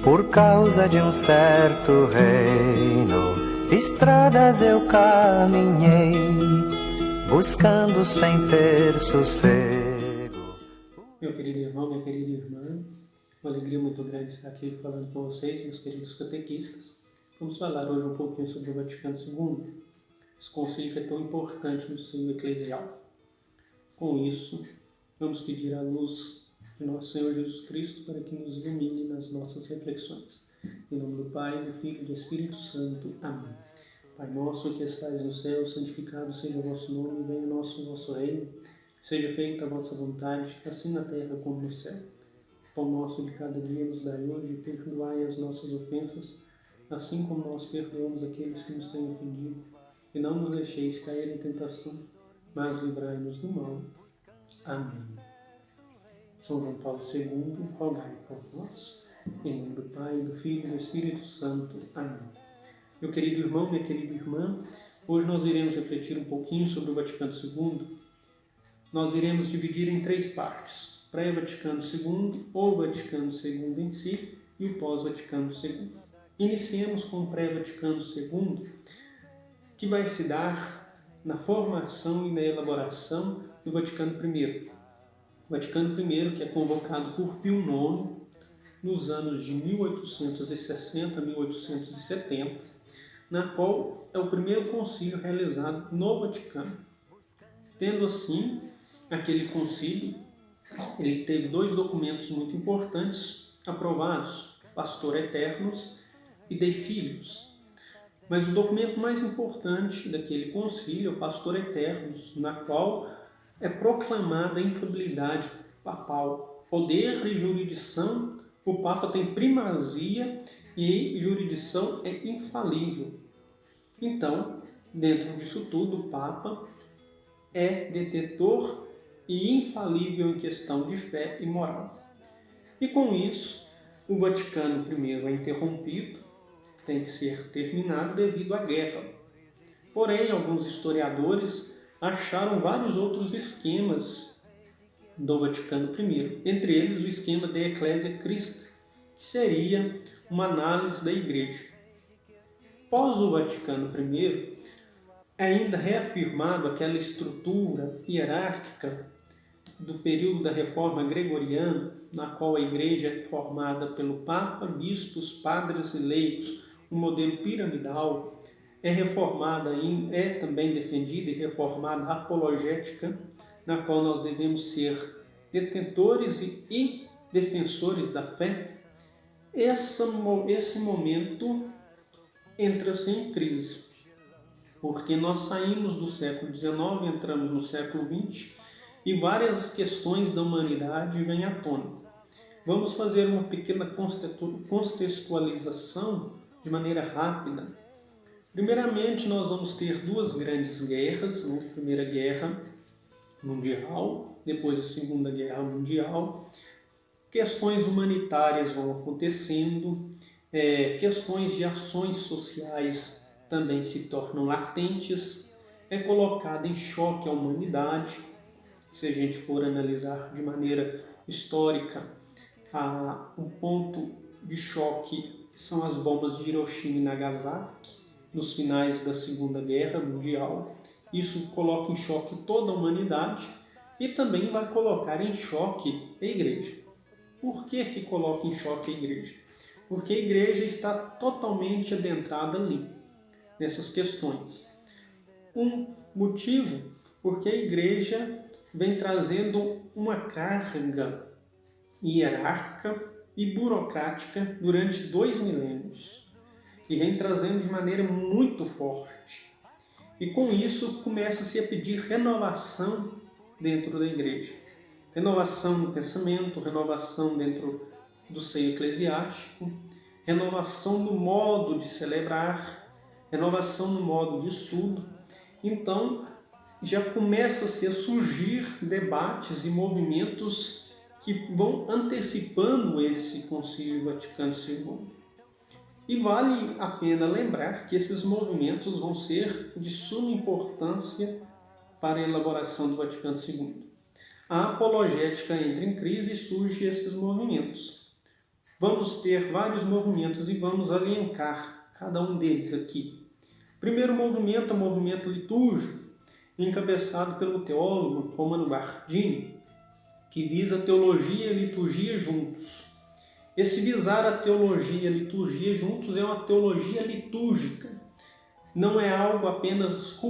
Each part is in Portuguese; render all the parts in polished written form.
Por causa de um certo reino, estradas eu caminhei, buscando sem ter sossego. Meu querido irmão, minha querida irmã, uma alegria muito grande estar aqui falando com vocês, meus queridos catequistas. Vamos falar hoje um pouquinho sobre o Vaticano II, esse concílio que é tão importante no seio eclesial. Com isso, vamos pedir a luz de nosso Senhor Jesus Cristo para que nos ilumine nas nossas reflexões. Em nome do Pai, do Filho e do Espírito Santo. Amém. Pai nosso que estais no céu, santificado seja o vosso nome, venha o vosso reino, seja feita a vossa vontade, assim na terra como no céu. O pão nosso de cada dia nos dai hoje, e perdoai as nossas ofensas, assim como nós perdoamos aqueles que nos têm ofendido. E não nos deixeis cair em tentação, mas livrai-nos do mal. Amém. São João Paulo II, rogai por nós. Em nome do Pai, do Filho e do Espírito Santo. Amém. Meu querido irmão, minha querida irmã, hoje nós iremos refletir um pouquinho sobre o Vaticano II. Nós iremos dividir em 3 partes: pré-Vaticano II, ou Vaticano II em si, e o pós-Vaticano II. Iniciemos com o pré-Vaticano II, que vai se dar na formação e na elaboração do Vaticano I. O Vaticano I, que é convocado por Pio IX nos anos de 1860 a 1870, na qual é o primeiro concílio realizado no Vaticano. Tendo assim, aquele concílio, ele teve 2 documentos muito importantes aprovados, Pastor Aeternus e Dei Filius. Mas o documento mais importante daquele concílio é o Pastor Aeternus, na qual é proclamada a infalibilidade papal. Poder e jurisdição, o Papa tem primazia e jurisdição é infalível. Então, dentro disso tudo, o Papa é detetor e infalível em questão de fé e moral. E com isso, o Vaticano I é interrompido, tem que ser terminado devido à guerra. Porém, alguns historiadores acharam vários outros esquemas do Vaticano I, entre eles o esquema de Ecclesia Christi, que seria uma análise da Igreja. Após o Vaticano I, é ainda reafirmado aquela estrutura hierárquica do período da Reforma Gregoriana, na qual a Igreja é formada pelo Papa, bispos, padres e leigos, um modelo piramidal. É também defendida e reformada a apologética, na qual nós devemos ser detentores e defensores da fé. Esse momento entra-se em crise, porque nós saímos do século XIX, entramos no século XX, e várias questões da humanidade vêm à tona. Vamos fazer uma pequena contextualização de maneira rápida. Primeiramente, nós vamos ter 2 grandes guerras, a Primeira Guerra Mundial, depois a Segunda Guerra Mundial. Questões humanitárias vão acontecendo, questões de ações sociais também se tornam latentes, é colocada em choque a humanidade. Se a gente for analisar de maneira histórica, um ponto de choque são as bombas de Hiroshima e Nagasaki, nos finais da Segunda Guerra Mundial. Isso coloca em choque toda a humanidade e também vai colocar em choque a Igreja. Por que coloca em choque a Igreja? Porque a Igreja está totalmente adentrada ali, nessas questões. Um motivo, porque a Igreja vem trazendo uma carga hierárquica e burocrática durante 2 milênios. E vem trazendo de maneira muito forte. E com isso começa-se a pedir renovação dentro da Igreja. Renovação no pensamento, renovação dentro do seio eclesiástico, renovação no modo de celebrar, renovação no modo de estudo. Então, já começa-se a surgir debates e movimentos que vão antecipando esse Concílio Vaticano II. E vale a pena lembrar que esses movimentos vão ser de suma importância para a elaboração do Vaticano II. A apologética entra em crise e surgem esses movimentos. vamos ter vários movimentos e vamos elencar cada um deles aqui. O primeiro movimento é o movimento litúrgico, encabeçado pelo teólogo Romano Guardini, que visa a teologia e a liturgia juntos. Esse visar a teologia e a liturgia juntos é uma teologia litúrgica. Não é algo apenas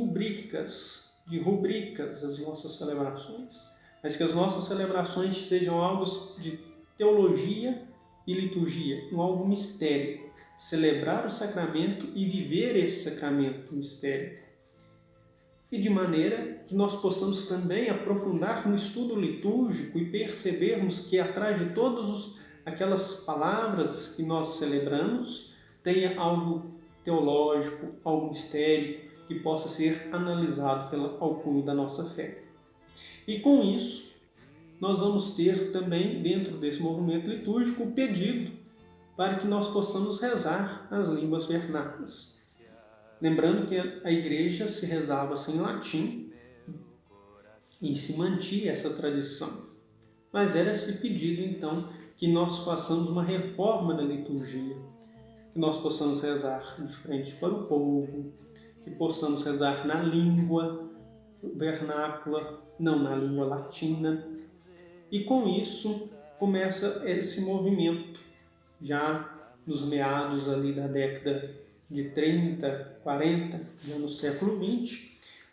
de rubricas as nossas celebrações, mas que as nossas celebrações sejam algo de teologia e liturgia, algo mistério. Celebrar o sacramento e viver esse sacramento mistério. E de maneira que nós possamos também aprofundar no estudo litúrgico e percebermos que atrás de todas aquelas palavras que nós celebramos, tenha algo teológico, algo mistério que possa ser analisado pela alcunha da nossa fé. E com isso, nós vamos ter também, dentro desse movimento litúrgico, o pedido para que nós possamos rezar nas línguas vernáculas. Lembrando que a igreja se rezava em latim e se mantinha essa tradição. Mas era esse pedido, então, que nós façamos uma reforma na liturgia, que nós possamos rezar de frente para o povo, que possamos rezar na língua vernácula, não na língua latina. E com isso começa esse movimento, já nos meados ali da década de 30, 40, já no século XX.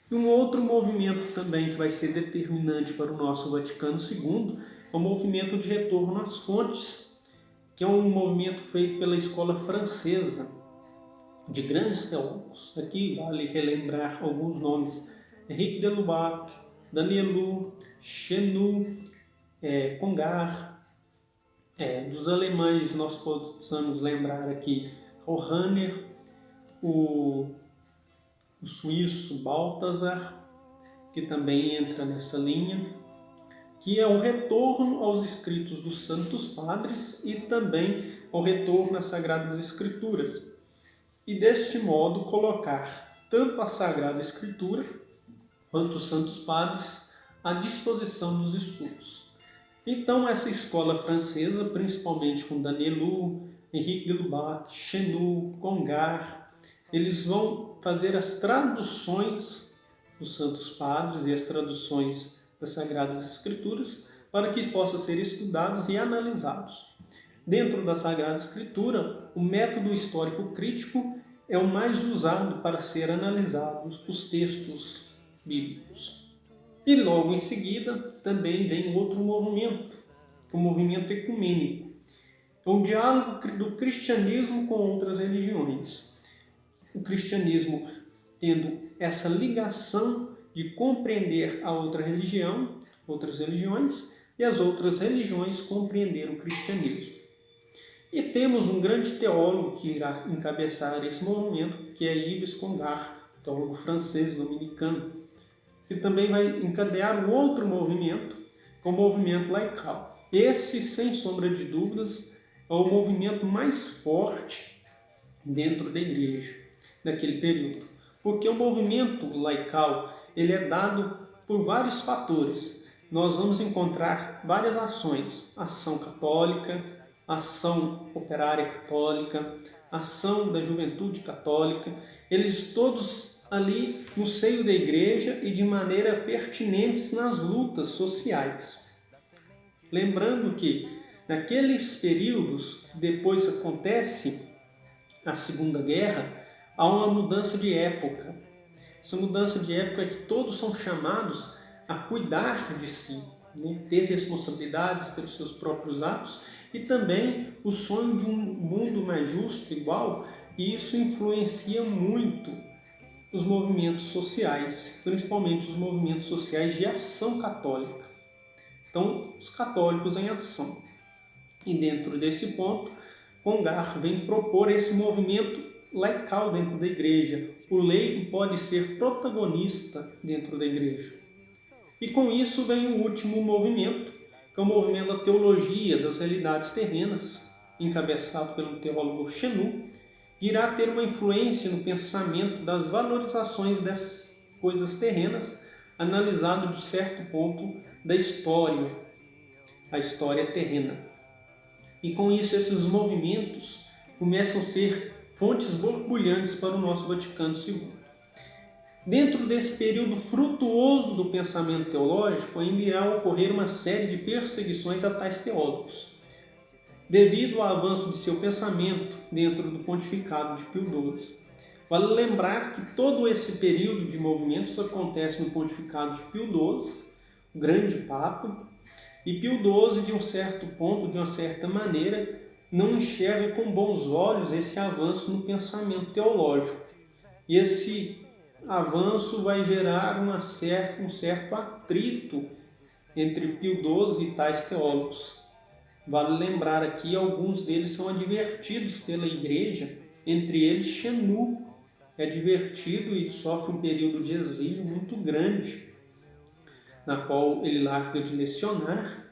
E um outro movimento também que vai ser determinante para o nosso Vaticano II é o movimento de retorno às fontes, que é um movimento feito pela escola francesa, de grandes teólogos. Aqui vale relembrar alguns nomes: Henrique de Lubac, Danielou, Chenu, Congar. Dos alemães nós possamos lembrar aqui o Rahner, o suíço Balthasar, que também entra nessa linha, que é o retorno aos escritos dos Santos Padres e também ao retorno às Sagradas Escrituras. E deste modo colocar tanto a Sagrada Escritura quanto os Santos Padres à disposição dos estudos. Então essa escola francesa, principalmente com Danielou, Henrique de Lubac, Chenu, Congar, eles vão fazer as traduções dos Santos Padres e as traduções das Sagradas Escrituras para que possam ser estudados e analisados. Dentro da Sagrada Escritura, o método histórico crítico é o mais usado para ser analisados os textos bíblicos. E logo em seguida também vem outro movimento, que é o movimento ecumênico. É um diálogo do cristianismo com outras religiões. O cristianismo tendo essa ligação de compreender a outra religião, outras religiões, e as outras religiões compreender o cristianismo. E temos um grande teólogo que irá encabeçar esse movimento, que é Yves Congar, teólogo francês dominicano, que também vai encadear um outro movimento, que é o movimento laical. Esse, sem sombra de dúvidas, é o movimento mais forte dentro da igreja naquele período. Porque o movimento laical ele é dado por vários fatores. Nós vamos encontrar várias ações: ação católica, ação operária católica, ação da juventude católica, eles todos ali no seio da igreja e de maneira pertinentes nas lutas sociais. Lembrando que naqueles períodos, depois acontece a Segunda Guerra, há uma mudança de época. Essa mudança de época é que todos são chamados a cuidar de si, ter responsabilidades pelos seus próprios atos e também o sonho de um mundo mais justo, igual, e isso influencia muito os movimentos sociais, principalmente os movimentos sociais de ação católica. Então, os católicos em ação. E dentro desse ponto, Congar vem propor esse movimento laical dentro da igreja. O leigo pode ser protagonista dentro da igreja. E com isso vem o último movimento, que é o movimento da teologia das realidades terrenas, encabeçado pelo teólogo Chenu, irá ter uma influência no pensamento das valorizações das coisas terrenas, analisado de certo ponto da história, a história terrena. E com isso, esses movimentos começam a ser fontes borbulhantes para o nosso Vaticano II. Dentro desse período frutuoso do pensamento teológico, ainda irá ocorrer uma série de perseguições a tais teólogos, devido ao avanço de seu pensamento dentro do pontificado de Pio XII. Vale lembrar que todo esse período de movimentos acontece no pontificado de Pio XII, o grande Papa, e Pio XII, de um certo ponto, de uma certa maneira, não enxerga com bons olhos esse avanço no pensamento teológico. E esse avanço vai gerar um certo atrito entre Pio XII e tais teólogos. Vale lembrar aqui, alguns deles são advertidos pela Igreja, entre eles Chenu, é advertido e sofre um período de exílio muito grande, na qual ele larga de lecionar,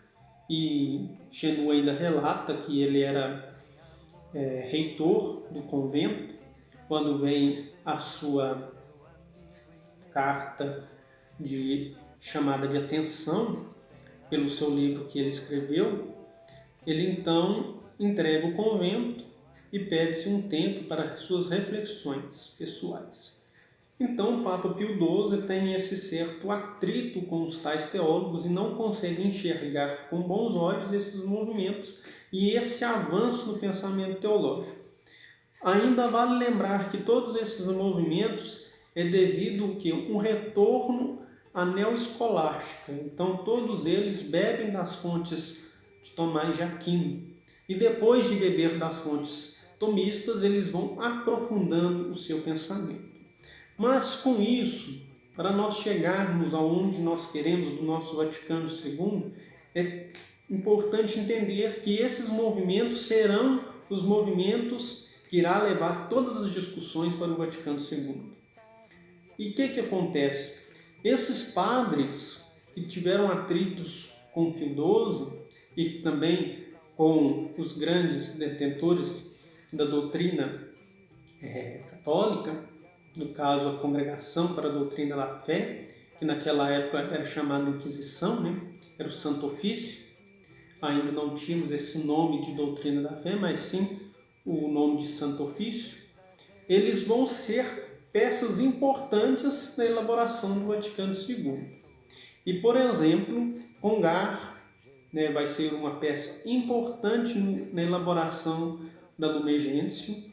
e Chenu ainda relata que ele era reitor do convento, quando vem a sua carta chamada de atenção pelo seu livro que ele escreveu. Ele então entrega o convento e pede-se um tempo para suas reflexões pessoais. Então o Papa Pio XII tem esse certo atrito com os tais teólogos e não consegue enxergar com bons olhos esses movimentos e esse avanço no pensamento teológico. Ainda vale lembrar que todos esses movimentos é devido a um retorno à neoescolástica. Então todos eles bebem das fontes de Tomás de Aquino. E depois de beber das fontes tomistas, eles vão aprofundando o seu pensamento. Mas com isso, para nós chegarmos aonde nós queremos do nosso Vaticano II, é importante entender que esses movimentos serão os movimentos que irá levar todas as discussões para o Vaticano II. E o que acontece? Esses padres que tiveram atritos com Pio XII e também com os grandes detentores da doutrina católica, no caso a Congregação para a Doutrina da Fé, que naquela época era chamada Inquisição, né? Era o Santo Ofício. Ainda não tínhamos esse nome de Doutrina da Fé, mas sim o nome de Santo Ofício. Eles vão ser peças importantes na elaboração do Vaticano II. E, por exemplo, Congar, né, vai ser uma peça importante na elaboração da Lumen Gentium,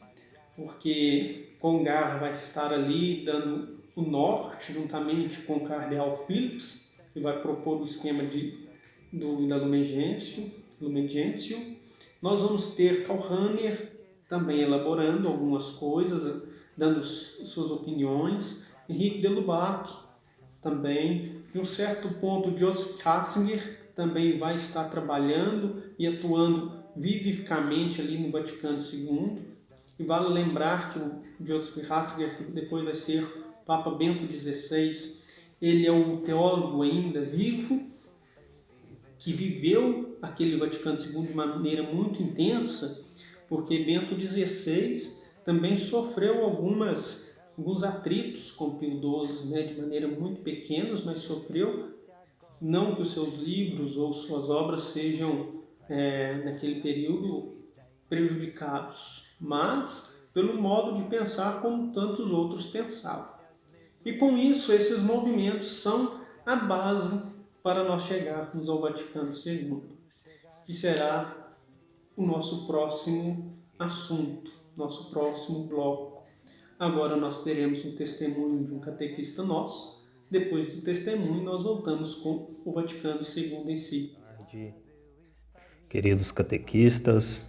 porque Congar vai estar ali dando o norte, juntamente com o cardeal Phillips, que vai propor o esquema da Lumen Gentium. Nós vamos ter Calhorner também elaborando algumas coisas, dando suas opiniões. Henrique de Lubac também. De um certo ponto, Joseph Ratzinger também vai estar trabalhando e atuando vivificamente ali no Vaticano II. E vale lembrar que o Joseph Ratzinger, que depois vai ser Papa Bento XVI, ele é um teólogo ainda vivo, que viveu aquele Vaticano II de maneira muito intensa, porque Bento XVI também sofreu alguns atritos com Pio XII, né, de maneira muito pequenos, mas sofreu. Não que os seus livros ou suas obras sejam, naquele período, prejudicados, mas pelo modo de pensar como tantos outros pensavam. E com isso, esses movimentos são a base para nós chegarmos ao Vaticano II, que será o nosso próximo assunto, nosso próximo bloco. Agora nós teremos um testemunho de um catequista nosso. Depois do testemunho, nós voltamos com o Vaticano II em si. Boa tarde, queridos catequistas.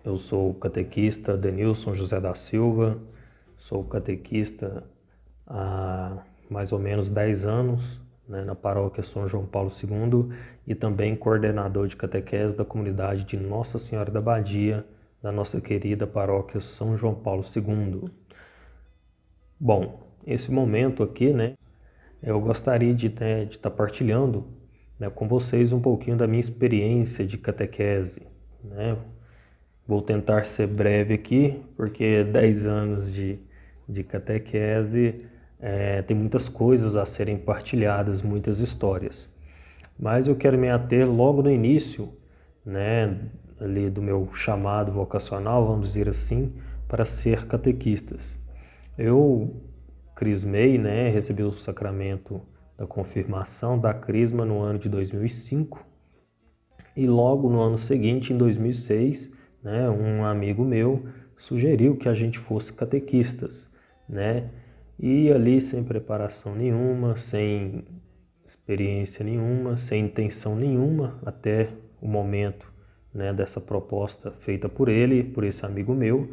Eu sou o catequista Denilson José da Silva, sou catequista há mais ou menos 10 anos, né, na paróquia São João Paulo II e também coordenador de catequese da comunidade de Nossa Senhora da Badia, da nossa querida paróquia São João Paulo II. Bom, esse momento aqui, né, eu gostaria de estar partilhando, né, com vocês um pouquinho da minha experiência de catequese, né? Vou tentar ser breve aqui, porque 10 anos de catequese tem muitas coisas a serem partilhadas, muitas histórias. Mas eu quero me ater logo no início, né, ali do meu chamado vocacional, vamos dizer assim, para ser catequistas. Eu crismei, né, recebi o sacramento da confirmação da crisma no ano de 2005 e logo no ano seguinte, em 2006, né, um amigo meu sugeriu que a gente fosse catequistas, né, e ali sem preparação nenhuma, sem experiência nenhuma, sem intenção nenhuma, até o momento, né, dessa proposta feita por ele, por esse amigo meu,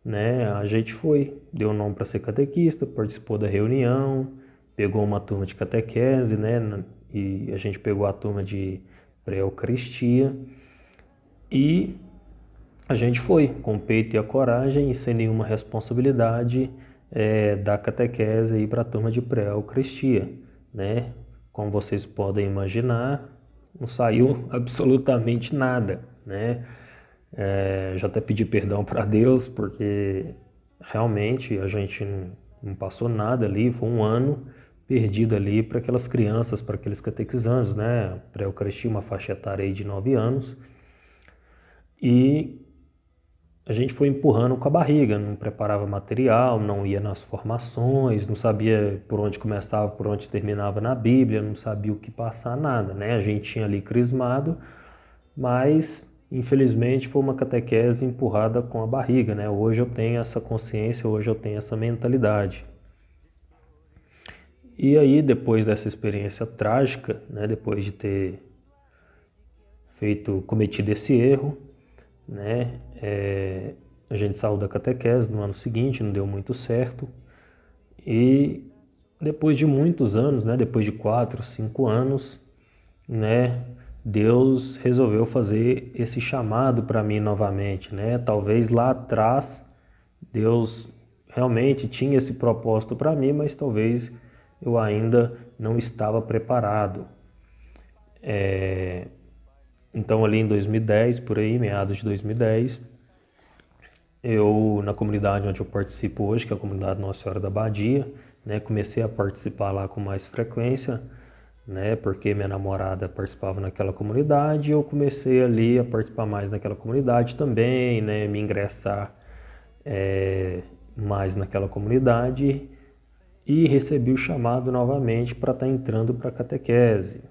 né, a gente foi, deu o nome para ser catequista, participou da reunião, pegou uma turma de catequese, né, e a gente pegou a turma de pré-eucaristia e a gente foi com o peito e a coragem e sem nenhuma responsabilidade da catequese aí para a turma de pré-eucaristia, né? Como vocês podem imaginar, não saiu absolutamente nada, né? Já até pedi perdão para Deus, porque realmente a gente não passou nada ali, foi um ano perdido ali para aquelas crianças, para aqueles catequizandos, né? Pré-eucaristia, uma faixa etária aí de 9 anos. E a gente foi empurrando com a barriga, não preparava material, não ia nas formações, não sabia por onde começava, por onde terminava na Bíblia, não sabia o que passar, nada, né? A gente tinha ali crismado, mas infelizmente foi uma catequese empurrada com a barriga, né? Hoje eu tenho essa consciência, hoje eu tenho essa mentalidade. E aí, depois dessa experiência trágica, né? Depois de ter cometido esse erro, né? A gente saiu da catequese no ano seguinte, não deu muito certo. E depois de muitos anos, né? Depois de 4, 5 anos, né? Deus resolveu fazer esse chamado para mim novamente, né? Talvez lá atrás Deus realmente tinha esse propósito para mim, mas talvez eu ainda não estava preparado. Então ali em 2010, por aí, meados de 2010, eu, na comunidade onde eu participo hoje, que é a comunidade Nossa Senhora da Badia, né, comecei a participar lá com mais frequência, né, porque minha namorada participava naquela comunidade e eu comecei ali a participar mais naquela comunidade também, né, me ingressar mais naquela comunidade e recebi o chamado novamente para estar entrando para a catequese.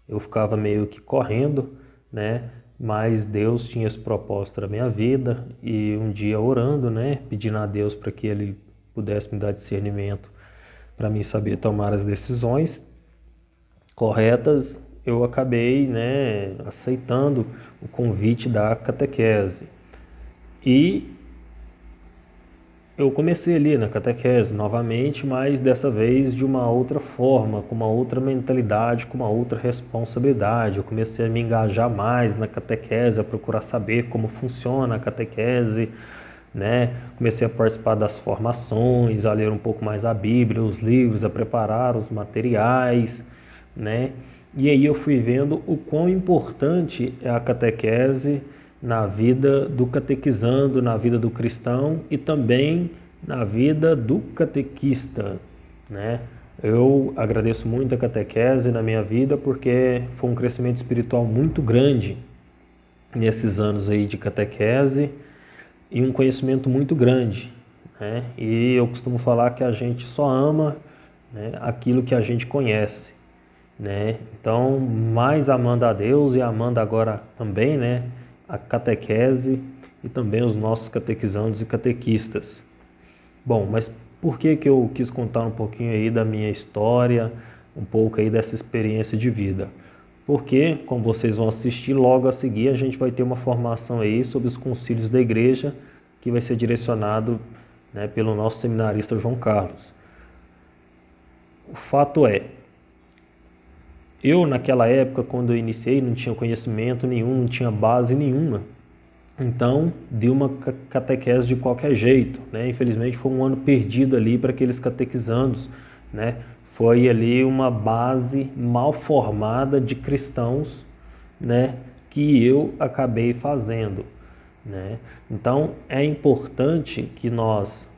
Eu ficava meio que correndo, né? Mas Deus tinha esse propósito na minha vida e um dia orando, né? Pedindo a Deus para que Ele pudesse me dar discernimento para mim saber tomar as decisões corretas, eu acabei, né, aceitando o convite da catequese. E eu comecei ali na catequese novamente, mas dessa vez de uma outra forma, com uma outra mentalidade, com uma outra responsabilidade. Eu comecei a me engajar mais na catequese, a procurar saber como funciona a catequese, né? Comecei a participar das formações, a ler um pouco mais a Bíblia, os livros, a preparar os materiais, né? E aí eu fui vendo o quão importante é a catequese na vida do catequizando, na vida do cristão e também na vida do catequista, né? Eu agradeço muito a catequese na minha vida porque foi um crescimento espiritual muito grande nesses anos aí de catequese e um conhecimento muito grande, né? E eu costumo falar que a gente só ama, né, aquilo que a gente conhece, né? Então, mais amando a Deus e amando agora também, né, a catequese e também os nossos catequizandos e catequistas. Bom, mas por que eu quis contar um pouquinho aí da minha história, um pouco aí dessa experiência de vida? Porque, como vocês vão assistir, logo a seguir a gente vai ter uma formação aí sobre os concílios da igreja, que vai ser direcionado, né, pelo nosso seminarista João Carlos. O fato é, eu naquela época, quando eu iniciei, não tinha conhecimento nenhum, não tinha base nenhuma. Então, dei uma catequese de qualquer jeito, né? Infelizmente foi um ano perdido ali para aqueles catequizandos, né? Foi ali uma base mal formada de cristãos, né, que eu acabei fazendo, né? Então, é importante que nós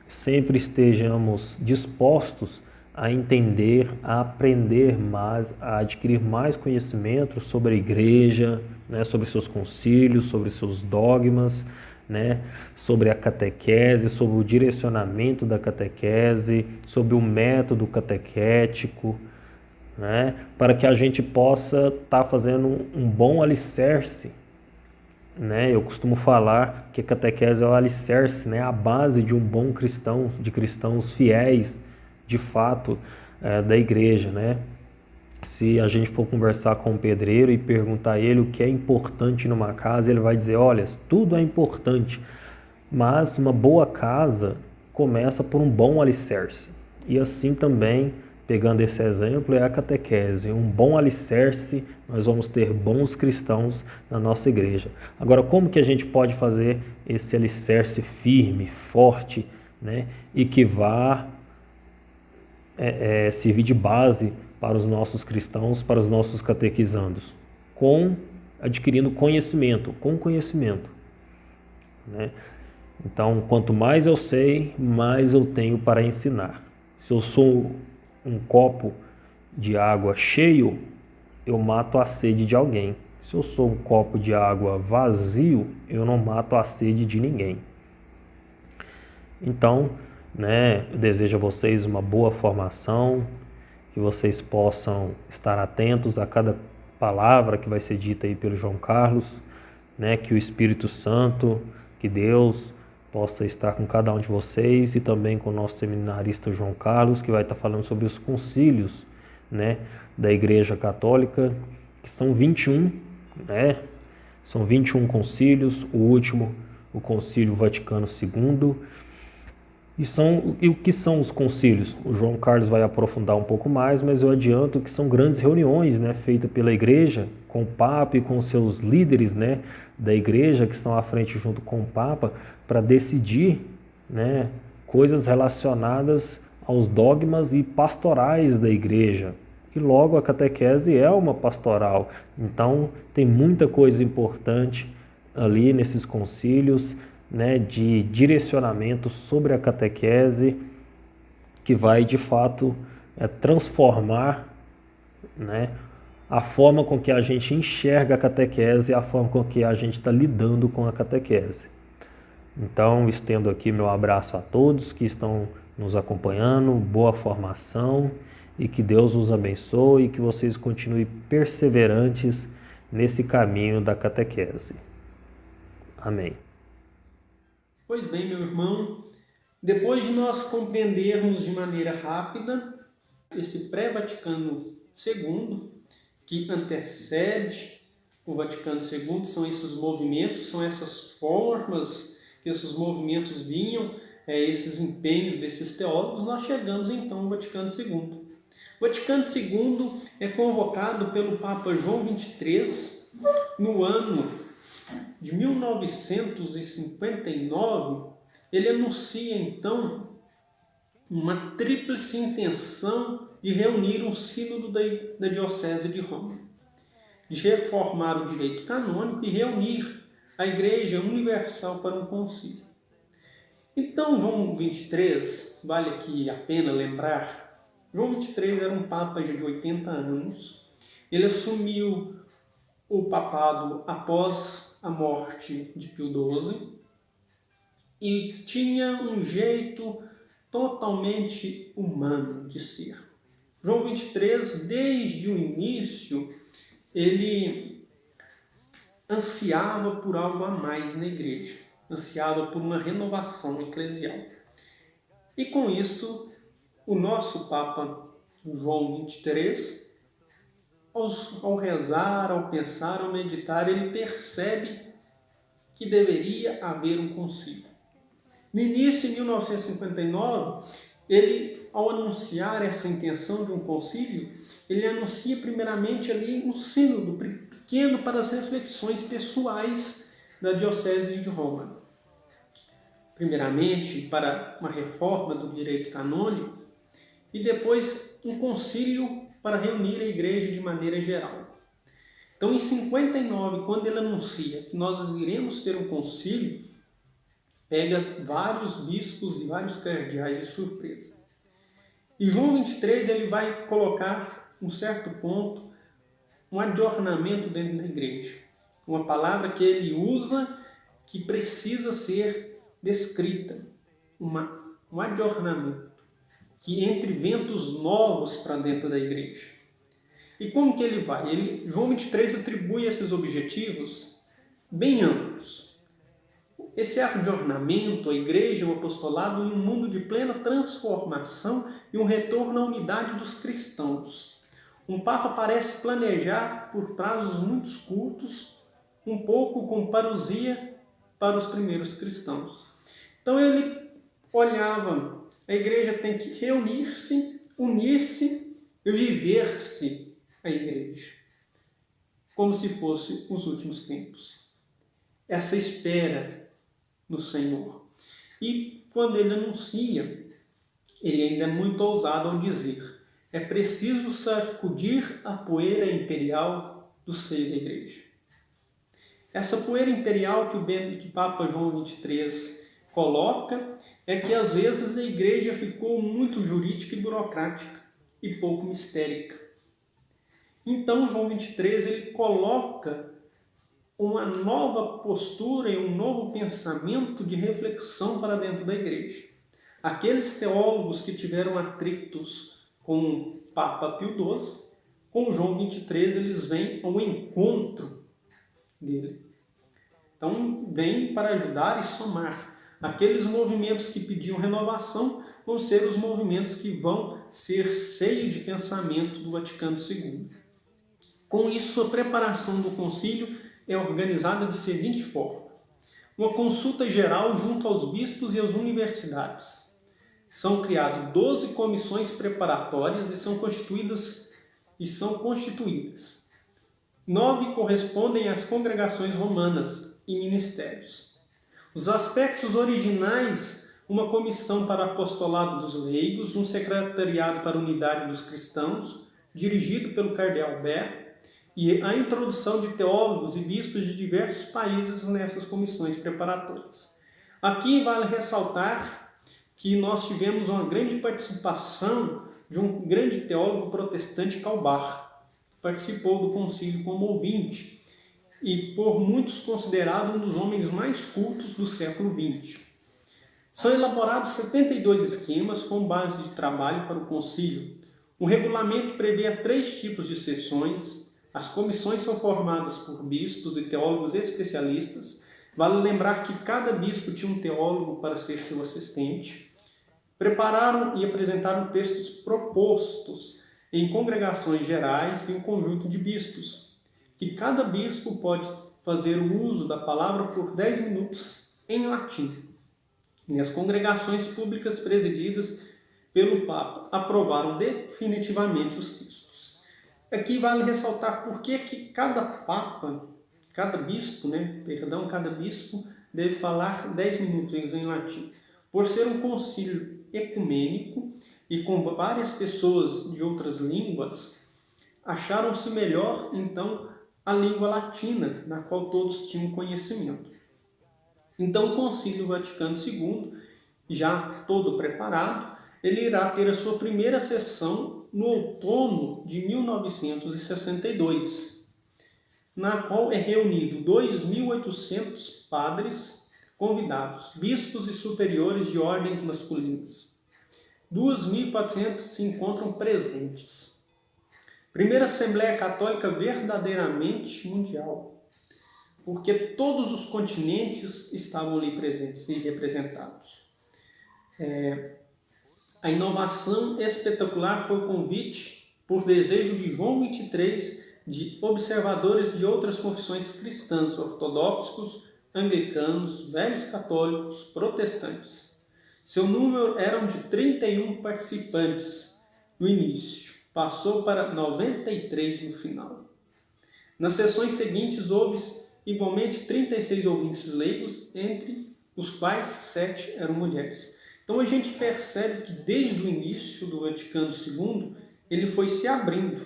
sempre estejamos dispostos a entender, a aprender mais, a adquirir mais conhecimento sobre a igreja, né, sobre seus concílios, sobre seus dogmas, né, sobre a catequese, sobre o direcionamento da catequese, sobre o método catequético, né, para que a gente possa estar fazendo um bom alicerce, né? Eu costumo falar que a catequese é o alicerce, né, a base de um bom cristão, de cristãos fiéis, de fato, da igreja, né? Se a gente for conversar com um pedreiro e perguntar a ele o que é importante numa casa, ele vai dizer, olha, tudo é importante, mas uma boa casa começa por um bom alicerce. E assim também, pegando esse exemplo, é a catequese. Um bom alicerce, nós vamos ter bons cristãos na nossa igreja. Agora, como que a gente pode fazer esse alicerce firme, forte, né, e que vá servir de base para os nossos cristãos, para os nossos catequizandos? Adquirindo conhecimento, com conhecimento, né? Então, quanto mais eu sei, mais eu tenho para ensinar. Se eu sou um copo de água cheio, eu mato a sede de alguém. Se eu sou um copo de água vazio, eu não mato a sede de ninguém. Então, né, eu desejo a vocês uma boa formação, que vocês possam estar atentos a cada palavra que vai ser dita aí pelo João Carlos, né, que o Espírito Santo, que Deus possa estar com cada um de vocês e também com o nosso seminarista João Carlos, que vai estar falando sobre os concílios, né, da Igreja Católica, que são 21, né? São 21 concílios, o último, o Concílio Vaticano II. E o que são os concílios? O João Carlos vai aprofundar um pouco mais, mas eu adianto que são grandes reuniões, né, feitas pela Igreja, com o Papa e com seus líderes, né, da Igreja, que estão à frente junto com o Papa, para decidir, né, coisas relacionadas aos dogmas e pastorais da Igreja. E logo a catequese é uma pastoral. Então tem muita coisa importante ali nesses concílios, né, de direcionamento sobre a catequese, que vai de fato transformar, né, a forma com que a gente enxerga a catequese e a forma com que a gente está lidando com a catequese. Então, estendo aqui meu abraço a todos que estão nos acompanhando, boa formação e que Deus os abençoe e que vocês continuem perseverantes nesse caminho da catequese. Amém. Pois bem, meu irmão, depois de nós compreendermos de maneira rápida esse pré-Vaticano II, que antecede o Vaticano II, são esses movimentos, são essas formas que esses movimentos vinham, esses empenhos desses teólogos, nós chegamos então ao Vaticano II. O Vaticano II é convocado pelo Papa João XXIII no ano de 1959. Ele anuncia então uma tríplice intenção de reunir um sínodo da Diocese de Roma, de reformar o direito canônico e reunir a Igreja Universal para um concílio. Então, João XXIII, vale aqui a pena lembrar, João XXIII era um papa já de 80 anos. Ele assumiu o papado após a morte de Pio XII e tinha um jeito totalmente humano de ser. João XXIII, desde o início, ele ansiava por algo a mais na igreja, ansiava por uma renovação eclesial. E com isso, o nosso Papa João XXIII, ao rezar, ao pensar, ao meditar, ele percebe que deveria haver um concílio. No início de 1959, ele, ao anunciar essa intenção de um concílio, ele anuncia primeiramente ali um sínodo pequeno para as reflexões pessoais da Diocese de Roma. Primeiramente, para uma reforma do direito canônico e depois um concílio para reunir a igreja de maneira geral. Então, em 59, quando ele anuncia que nós iremos ter um concílio, pega vários bispos e vários cardeais de surpresa. E João XXIII ele vai colocar, um certo ponto, um adornamento dentro da igreja. uma palavra que ele usa que precisa ser descrita, um adornamento, que entre ventos novos para dentro da igreja. E como que ele vai? João 23 atribui esses objetivos bem amplos. Esse adornamento, a igreja, o apostolado, em um mundo de plena transformação e um retorno à unidade dos cristãos. Um Papa parece planejar por prazos muito curtos, um pouco com parousia para os primeiros cristãos. Então ele olhava, a igreja tem que reunir-se, unir-se e viver-se a igreja, como se fosse os últimos tempos. Essa espera no Senhor. E quando ele anuncia, ele ainda é muito ousado ao dizer: é preciso sacudir a poeira imperial do seio da igreja. Essa poeira imperial que o Papa João 23 coloca é que às vezes a igreja ficou muito jurídica e burocrática e pouco mistérica. Então João 23 ele coloca uma nova postura e um novo pensamento de reflexão para dentro da igreja. Aqueles teólogos que tiveram atritos com o Papa Pio XII, com João 23 eles vêm ao encontro dele. Então vem para ajudar e somar. Aqueles movimentos que pediam renovação vão ser os movimentos que vão ser seio de pensamento do Vaticano II. Com isso, a preparação do concílio é organizada de seguinte forma: uma consulta geral junto aos bispos e às universidades. São criadas 12 comissões preparatórias e são constituídas. 9 correspondem às congregações romanas e ministérios. Os aspectos originais: uma comissão para apostolado dos leigos, um secretariado para a unidade dos cristãos, dirigido pelo cardeal Bert, e a introdução de teólogos e bispos de diversos países nessas comissões preparatórias. Aqui vale ressaltar que nós tivemos uma grande participação de um grande teólogo protestante, Calbar, que participou do concílio como ouvinte e por muitos considerado um dos homens mais cultos do século XX. São elaborados 72 esquemas com base de trabalho para o concílio. O regulamento prevê 3 tipos de sessões. As comissões são formadas por bispos e teólogos especialistas. Vale lembrar que cada bispo tinha um teólogo para ser seu assistente. Prepararam e apresentaram textos propostos em congregações gerais e um conjunto de bispos, que cada bispo pode fazer o uso da palavra por 10 minutos em latim. E as congregações públicas presididas pelo Papa aprovaram definitivamente os textos. Aqui vale ressaltar por que cada bispo deve falar 10 minutos em latim. Por ser um concílio ecumênico e com várias pessoas de outras línguas, acharam-se melhor, então, a língua latina, na qual todos tinham conhecimento. Então, o Concílio Vaticano II, já todo preparado, ele irá ter a sua primeira sessão no outono de 1962, na qual é reunido 2.800 padres convidados, bispos e superiores de ordens masculinas. 2.400 se encontram presentes. Primeira Assembleia Católica verdadeiramente mundial, porque todos os continentes estavam ali presentes e representados. A inovação espetacular foi o convite, por desejo de João 23, de observadores de outras confissões cristãs, ortodoxos, anglicanos, velhos católicos, protestantes. Seu número eram de 31 participantes no início, passou para 93 no final. Nas sessões seguintes houve igualmente 36 ouvintes leigos, entre os quais 7 eram mulheres. Então a gente percebe que desde o início do Vaticano II, ele foi se abrindo,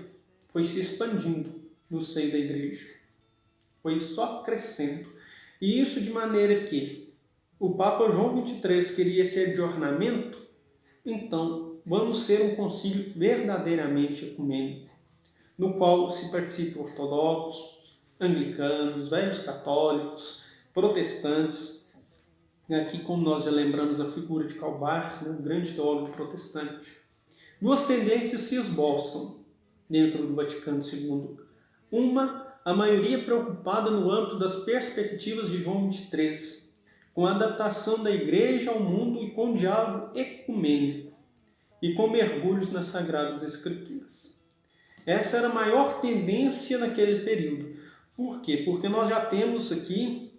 foi se expandindo no seio da igreja. Foi só crescendo. E isso de maneira que o Papa João XXIII queria ser de ornamento, então vamos ser um concílio verdadeiramente ecumênico, no qual se participa ortodoxos, anglicanos, velhos católicos, protestantes. Aqui, como nós já lembramos, a figura de Calbar, um grande teólogo protestante. Duas tendências se esboçam dentro do Vaticano II. Uma, a maioria preocupada no âmbito das perspectivas de João XXIII, com a adaptação da Igreja ao mundo e com diálogo ecumênico, e com mergulhos nas Sagradas Escrituras. Essa era a maior tendência naquele período. Por quê? Porque nós já temos aqui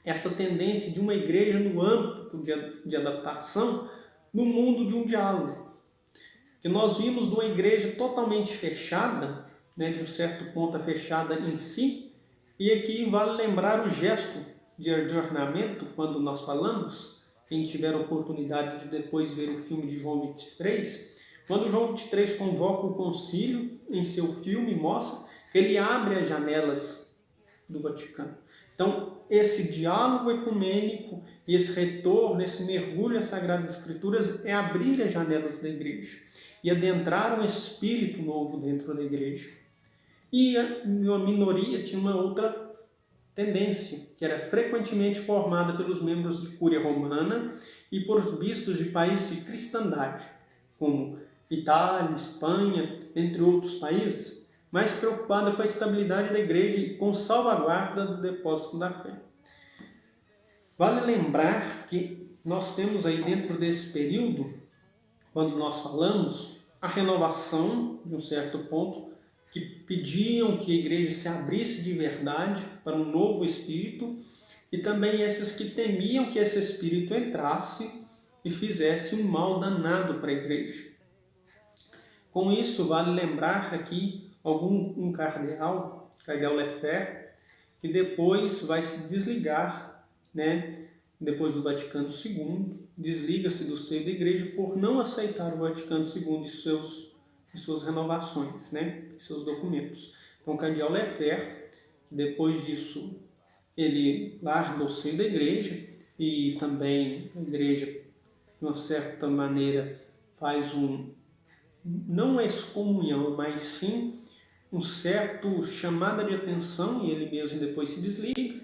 essa tendência de uma igreja no âmbito de adaptação no mundo de um diálogo. Que nós vimos de uma igreja totalmente fechada, de um certo ponto fechada em si, e aqui vale lembrar o gesto de adornamento, quando nós falamos, quem tiver a oportunidade de depois ver o filme de João 23, quando João 23 convoca o concílio em seu filme, mostra que ele abre as janelas do Vaticano. Então, esse diálogo ecumênico e esse retorno, esse mergulho às Sagradas Escrituras é abrir as janelas da igreja e adentrar um espírito novo dentro da igreja. E a minoria tinha uma outra tendência, que era frequentemente formada pelos membros de Cúria Romana e por bispos de países de cristandade, como Itália, Espanha, entre outros países, mais preocupada com a estabilidade da igreja e com salvaguarda do depósito da fé. Vale lembrar que nós temos aí dentro desse período, quando nós falamos, a renovação, de um certo ponto, que pediam que a igreja se abrisse de verdade para um novo espírito, e também esses que temiam que esse espírito entrasse e fizesse um mal danado para a igreja. Com isso, vale lembrar aqui um cardeal Lefebvre, que depois vai se desligar, depois do Vaticano II, desliga-se do seio da igreja por não aceitar o Vaticano II e suas renovações, seus documentos. Então, o cardeal Lefebvre, depois disso, ele larga o seio da igreja e também a igreja, de uma certa maneira, faz não uma excomunhão, mas sim um certo chamada de atenção, e ele mesmo depois se desliga,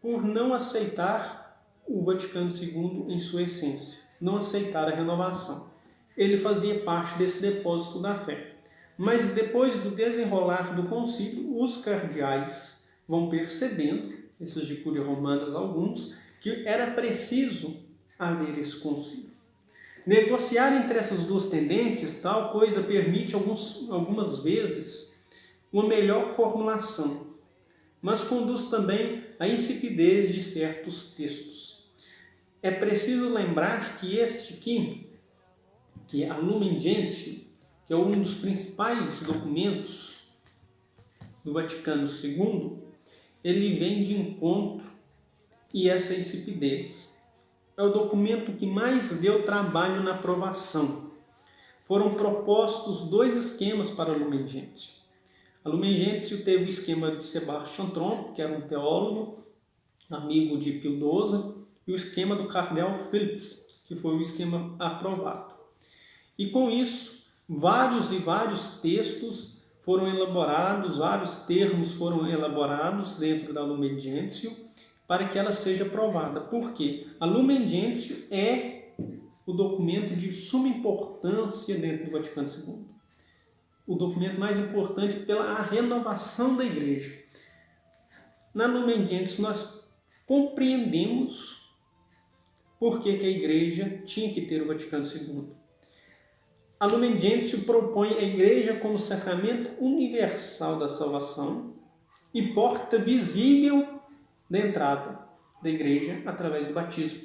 por não aceitar o Vaticano II em sua essência, não aceitar a renovação. Ele fazia parte desse depósito da fé. Mas depois do desenrolar do concílio, os cardeais vão percebendo, esses de Cúria Romana, alguns, que era preciso haver esse concílio. Negociar entre essas duas tendências, tal coisa permite algumas vezes uma melhor formulação, mas conduz também à insipidez de certos textos. É preciso lembrar que este aqui, que é a Lumen Gentium, que é um dos principais documentos do Vaticano II, ele vem de encontro e essa insipidez. É o documento que mais deu trabalho na aprovação. Foram propostos 2 esquemas para a Lumen Gentium. A Lumen Gentium teve o esquema de Sebastian Tromp, que era um teólogo, amigo de Pio XII, e o esquema do cardeal Philips, que foi o esquema aprovado. E com isso, vários textos foram elaborados, vários termos foram elaborados dentro da Lumen Gentium para que ela seja aprovada. Por quê? A Lumen Gentium é o documento de suma importância dentro do Vaticano II. O documento mais importante pela renovação da igreja. Na Lumen Gentium nós compreendemos por que a igreja tinha que ter o Vaticano II. A Lumen Gentium propõe a igreja como sacramento universal da salvação e porta visível da entrada da igreja através do batismo.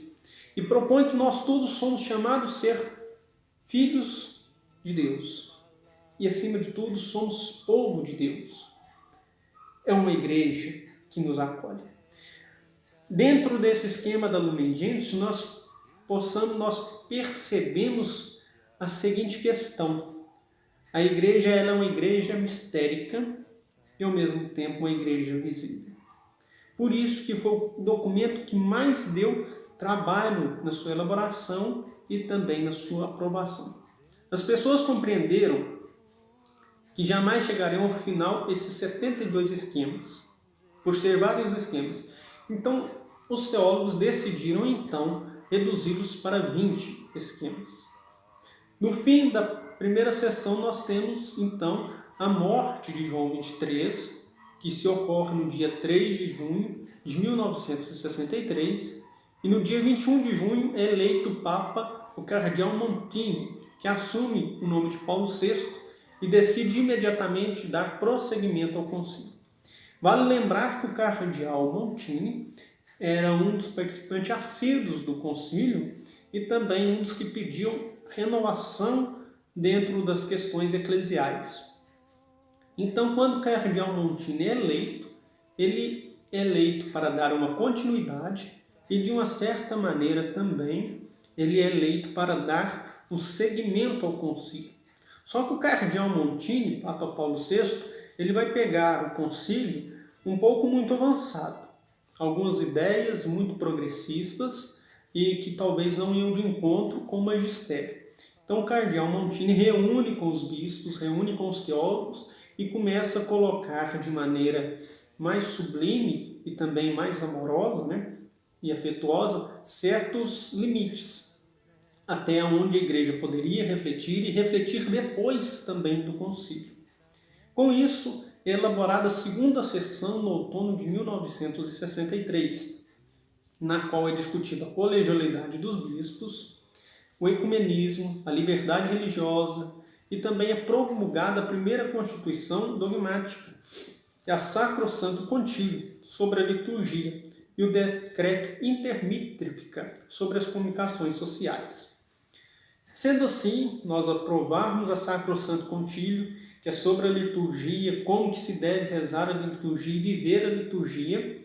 E propõe que nós todos somos chamados a ser filhos de Deus. E, acima de tudo, somos povo de Deus. É uma igreja que nos acolhe. Dentro desse esquema da Lumen Gentium, nós percebemos a seguinte questão. A igreja ela é uma igreja mistérica e, ao mesmo tempo, uma igreja visível. Por isso que foi o documento que mais deu trabalho na sua elaboração e também na sua aprovação. As pessoas compreenderam que jamais chegariam ao final esses 72 esquemas, por ser vários esquemas. Então, os teólogos decidiram, então, reduzi-los para 20 esquemas. No fim da primeira sessão, nós temos, então, a morte de João 23, que se ocorre no dia 3 de junho de 1963, e no dia 21 de junho é eleito Papa o cardeal Montini, que assume o nome de Paulo VI e decide imediatamente dar prosseguimento ao concílio. Vale lembrar que o cardeal Montini era um dos participantes assíduos do concílio e também um dos que pediam renovação dentro das questões eclesiais. Então, quando o cardeal Montini é eleito, ele é eleito para dar uma continuidade e, de uma certa maneira também, ele é eleito para dar um seguimento ao concílio. Só que o cardeal Montini, Papa Paulo VI, ele vai pegar o concílio um pouco muito avançado. Algumas ideias muito progressistas e que talvez não iam de encontro com o magistério. Então o cardeal Montini reúne com os bispos, reúne com os teólogos e começa a colocar de maneira mais sublime e também mais amorosa, e afetuosa, certos limites, até onde a igreja poderia refletir e refletir depois também do concílio. Com isso, é elaborada a segunda sessão no outono de 1963, na qual é discutida a colegialidade dos bispos, o ecumenismo, a liberdade religiosa e também é promulgada a primeira Constituição dogmática, a Sacrosanto Concílio sobre a liturgia e o decreto intermitrífica sobre as comunicações sociais. Sendo assim, nós aprovarmos a Sacrosanto Concílio, que é sobre a liturgia, como que se deve rezar a liturgia e viver a liturgia,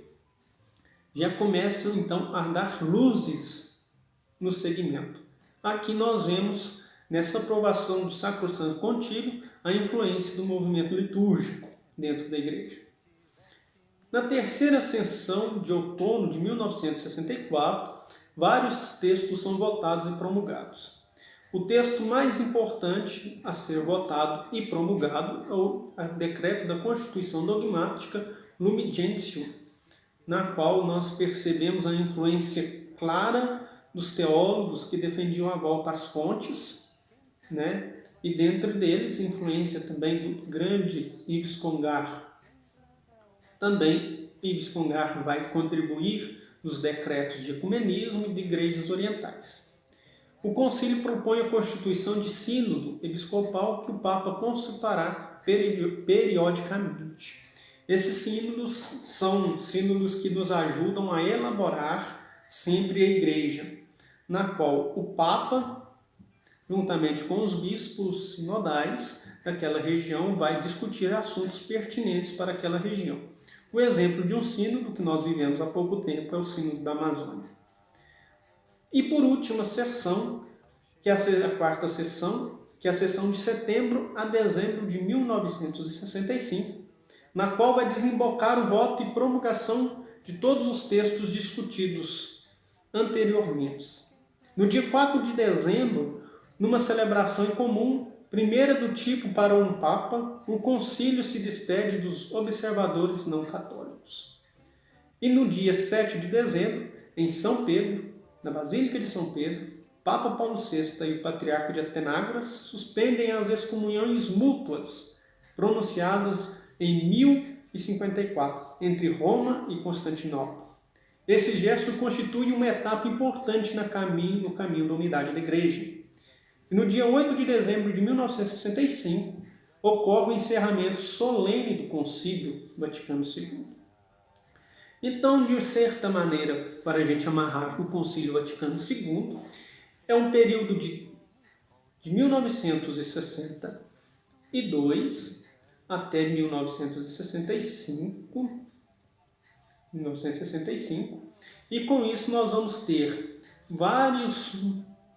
já começam então a dar luzes no segmento. Aqui nós vemos, nessa aprovação do Sacrosanto Concílio, a influência do movimento litúrgico dentro da igreja. Na terceira sessão de outono de 1964, vários textos são votados e promulgados. O texto mais importante a ser votado e promulgado é o decreto da Constituição Dogmática Lumen Gentium, na qual nós percebemos a influência clara dos teólogos que defendiam a volta às fontes, e dentro deles a influência também do grande Yves Congar. Também Yves Congar vai contribuir nos decretos de ecumenismo e de igrejas orientais. O concílio propõe a constituição de sínodo episcopal que o Papa consultará periodicamente. Esses sínodos são sínodos que nos ajudam a elaborar sempre a igreja, na qual o Papa, juntamente com os bispos sinodais daquela região, vai discutir assuntos pertinentes para aquela região. O exemplo de um sínodo que nós vivemos há pouco tempo é o sínodo da Amazônia. E por último, a sessão, que é a quarta sessão, que é a sessão de setembro a dezembro de 1965, na qual vai desembocar o voto e promulgação de todos os textos discutidos anteriormente. No dia 4 de dezembro, numa celebração em comum, primeira do tipo para um Papa, o concílio se despede dos observadores não católicos. E no dia 7 de dezembro, em São Pedro, na Basílica de São Pedro, Papa Paulo VI e o Patriarca de Atenágoras suspendem as excomunhões mútuas pronunciadas em 1054 entre Roma e Constantinopla. Esse gesto constitui uma etapa importante no caminho da unidade da Igreja. E no dia 8 de dezembro de 1965, ocorre o encerramento solene do Concílio Vaticano II. Então, de certa maneira, para a gente amarrar o Concílio Vaticano II, é um período de 1962 até 1965, e com isso nós vamos ter vários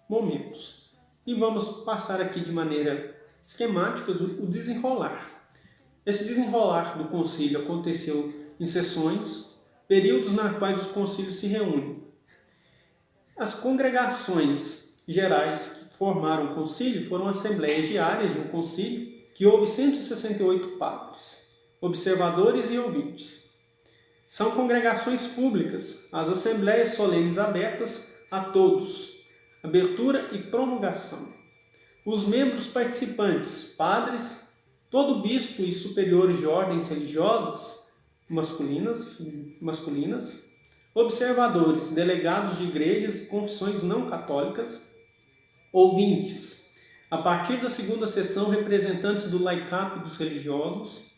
momentos. E vamos passar aqui de maneira esquemática o desenrolar. Esse desenrolar do concílio aconteceu em sessões, períodos nas quais os concílios se reúnem. As congregações gerais que formaram o concílio foram assembleias diárias de um concílio, que houve 168 padres, observadores e ouvintes. São congregações públicas, as assembleias solenes abertas a todos, abertura e promulgação. Os membros participantes, padres, todo bispo e superiores de ordens religiosas, masculinas, observadores, delegados de igrejas e confissões não católicas, ouvintes, a partir da segunda sessão, representantes do laicato e dos religiosos,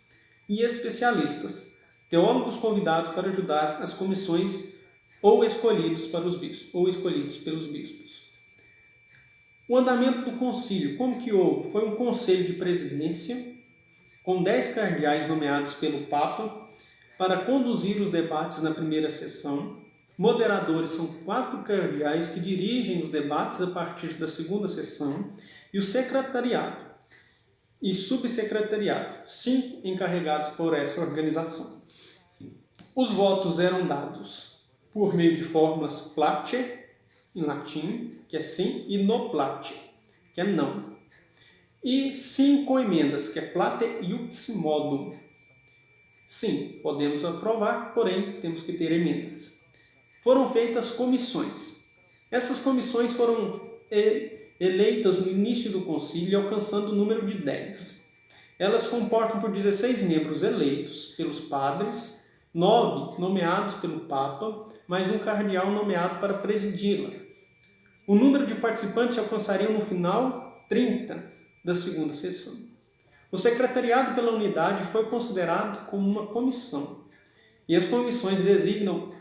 e especialistas, teólogos convidados para ajudar as comissões ou escolhidos pelos bispos. O andamento do concílio, como que houve? Foi um conselho de presidência, com 10 cardeais nomeados pelo Papa, para conduzir os debates na primeira sessão. Moderadores são 4 cardeais que dirigem os debates a partir da segunda sessão, e o secretariado e subsecretariado, 5 encarregados por essa organização. Os votos eram dados por meio de fórmulas place, em latim, que é sim, e no place, que é não. E sim com emendas, que é plate iudice modum. Sim, podemos aprovar, porém temos que ter emendas. Foram feitas comissões. Essas comissões foram eleitas no início do concílio, alcançando o número de 10. Elas comportam por 16 membros eleitos pelos padres, 9 nomeados pelo Papa, mais um cardeal nomeado para presidi-la. O número de participantes alcançaria no final 30 da segunda sessão. O secretariado pela unidade foi considerado como uma comissão, e as comissões designam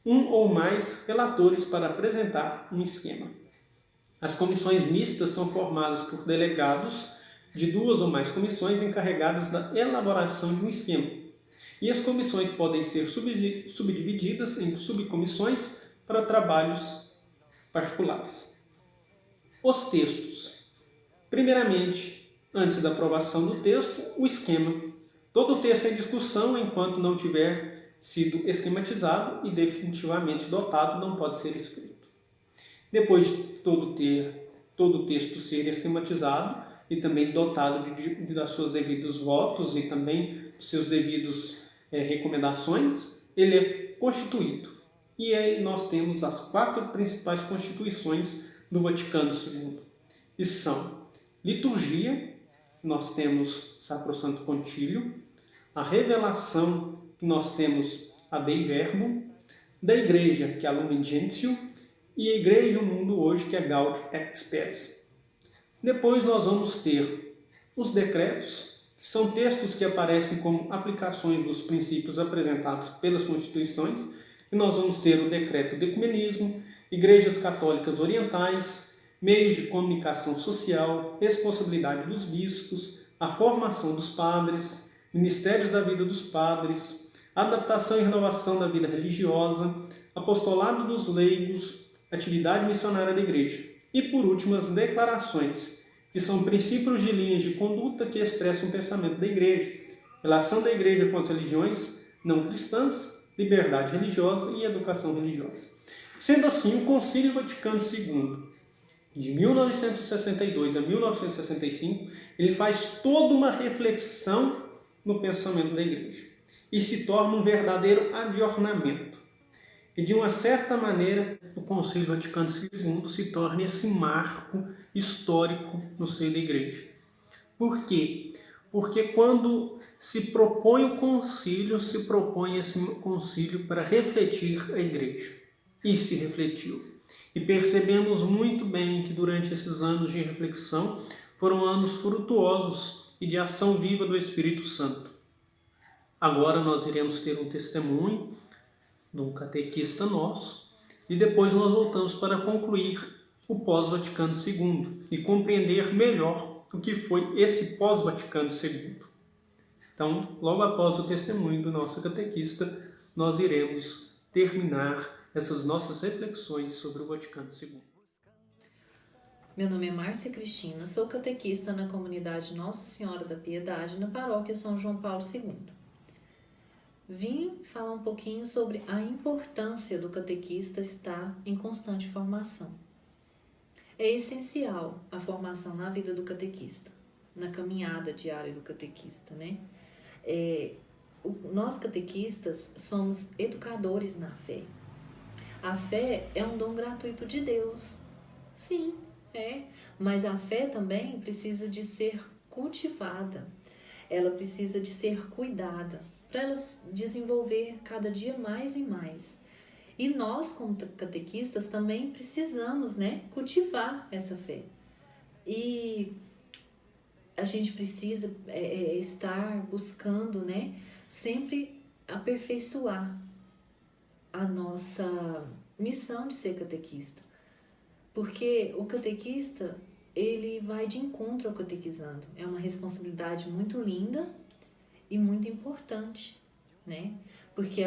um ou mais relatores para apresentar um esquema. As comissões mistas são formadas por delegados de 2 ou mais comissões encarregadas da elaboração de um esquema. E as comissões podem ser subdivididas em subcomissões para trabalhos particulares. Os textos. Primeiramente, antes da aprovação do texto, o esquema. Todo o texto é em discussão enquanto não tiver sido esquematizado e definitivamente dotado, não pode ser escrito. Depois de todo o texto ser esquematizado e também dotado das suas devidos votos e também dos seus devidos recomendações, ele é constituído. E aí nós temos as 4 principais constituições do Vaticano II. E são liturgia, nós temos Sacrosanto Concílio, a revelação, que nós temos a Dei Verbum, da Igreja, que é a Lumen Gentium, e a Igreja e o Mundo hoje, que é Gaudium et Spes. Depois nós vamos ter os decretos, que são textos que aparecem como aplicações dos princípios apresentados pelas constituições, e nós vamos ter o decreto do ecumenismo, igrejas católicas orientais, meios de comunicação social, responsabilidade dos bispos, a formação dos padres, ministérios da vida dos padres, adaptação e renovação da vida religiosa, apostolado dos leigos, atividade missionária da igreja. E por último, as declarações, que são princípios de linhas de conduta que expressam o pensamento da igreja, relação da igreja com as religiões não cristãs, liberdade religiosa e educação religiosa. Sendo assim, o Concílio Vaticano II, de 1962 a 1965, ele faz toda uma reflexão no pensamento da igreja e se torna um verdadeiro adornamento. E de uma certa maneira, o Concílio Vaticano II se torna esse marco histórico no seio da igreja. Por quê? Porque quando se propõe o concílio, se propõe esse concílio para refletir a igreja. E se refletiu. E percebemos muito bem que durante esses anos de reflexão foram anos frutuosos e de ação viva do Espírito Santo. Agora nós iremos ter um testemunho de um catequista nosso e depois nós voltamos para concluir o pós-Vaticano II e compreender melhor o que foi esse pós-Vaticano II. Então, logo após o testemunho do nosso catequista, nós iremos terminar essas nossas reflexões sobre o Vaticano II. Meu nome é Márcia Cristina, sou catequista na comunidade Nossa Senhora da Piedade, na paróquia São João Paulo II. Vim falar um pouquinho sobre a importância do catequista estar em constante formação. É essencial a formação na vida do catequista. na caminhada diária do catequista, né? Nós catequistas somos educadores na fé. A fé é um dom gratuito de Deus. Sim, mas a fé também precisa de ser cultivada. Ela precisa de ser cuidada para ela desenvolver cada dia mais e mais. E nós, como catequistas, também precisamos, cultivar essa fé. E a gente precisa estar buscando, sempre aperfeiçoar a nossa missão de ser catequista. Porque o catequista, ele vai de encontro ao catequizando. É uma responsabilidade muito linda e muito importante, Porque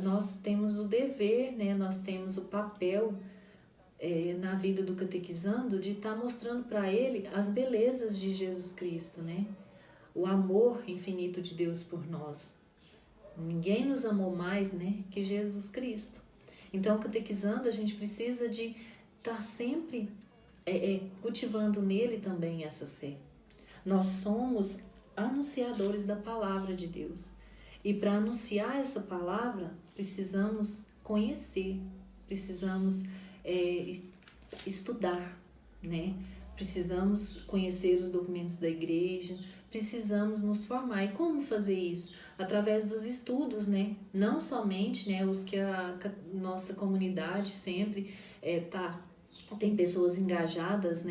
nós temos o dever, nós temos o papel na vida do catequizando de estar mostrando para ele as belezas de Jesus Cristo, O amor infinito de Deus por nós. Ninguém nos amou mais, que Jesus Cristo. Então, catequizando, a gente precisa de estar sempre cultivando nele também essa fé. Nós somos anunciadores da palavra de Deus. E para anunciar essa palavra, precisamos conhecer, precisamos estudar, Precisamos conhecer os documentos da igreja, precisamos nos formar. E como fazer isso? Através dos estudos, Não somente os que a nossa comunidade sempre tem pessoas engajadas,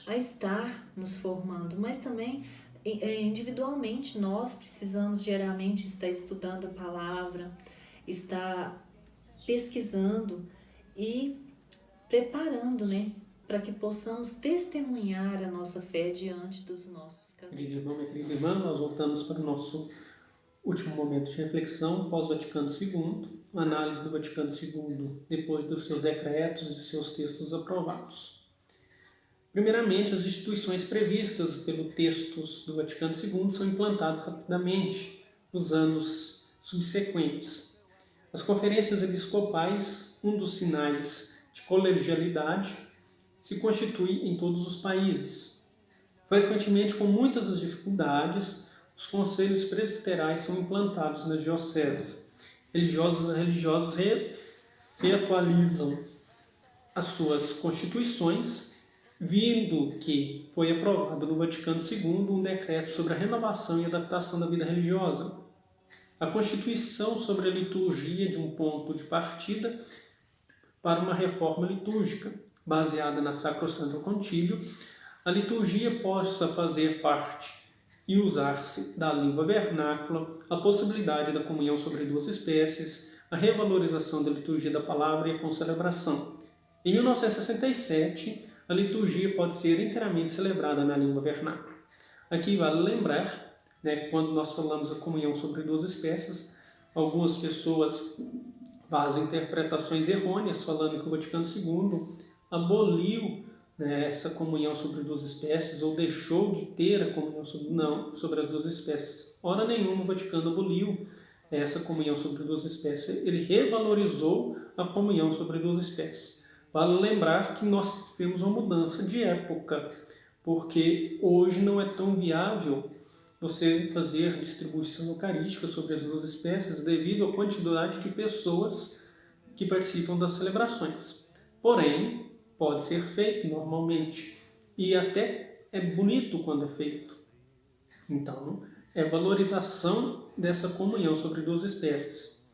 a estar nos formando, mas também individualmente nós precisamos diariamente estar estudando a palavra, estar pesquisando e preparando, para que possamos testemunhar a nossa fé diante dos nossos caminhos. Querido irmão, minha querida irmã, nós voltamos para o nosso último momento de reflexão pós-Vaticano II, análise do Vaticano II depois dos seus decretos e dos seus textos aprovados. Primeiramente, as instituições previstas pelo textos do Vaticano II são implantadas rapidamente nos anos subsequentes. As conferências episcopais, um dos sinais de colegialidade, se constitui em todos os países. Frequentemente, com muitas das dificuldades, os conselhos presbiterais são implantados nas dioceses. Religiosas reatualizam as suas constituições, vindo que foi aprovado no Vaticano II um decreto sobre a renovação e adaptação da vida religiosa. A Constituição sobre a liturgia de um ponto de partida para uma reforma litúrgica, baseada na Sacrosanto Concílio, a liturgia possa fazer parte e usar-se da língua vernácula, a possibilidade da comunhão sobre duas espécies, a revalorização da liturgia da palavra e a concelebração. Em 1967, a liturgia pode ser inteiramente celebrada na língua vernácula. Aqui vale lembrar, quando nós falamos a comunhão sobre duas espécies, algumas pessoas fazem interpretações errôneas, falando que o Vaticano II aboliu essa comunhão sobre duas espécies, ou deixou de ter a comunhão sobre as duas espécies. Hora nenhuma o Vaticano aboliu essa comunhão sobre duas espécies, ele revalorizou a comunhão sobre duas espécies. Vale lembrar que nós tivemos uma mudança de época, porque hoje não é tão viável você fazer distribuição eucarística sobre as duas espécies devido à quantidade de pessoas que participam das celebrações. Porém, pode ser feito normalmente e até é bonito quando é feito. Então, é valorização dessa comunhão sobre duas espécies.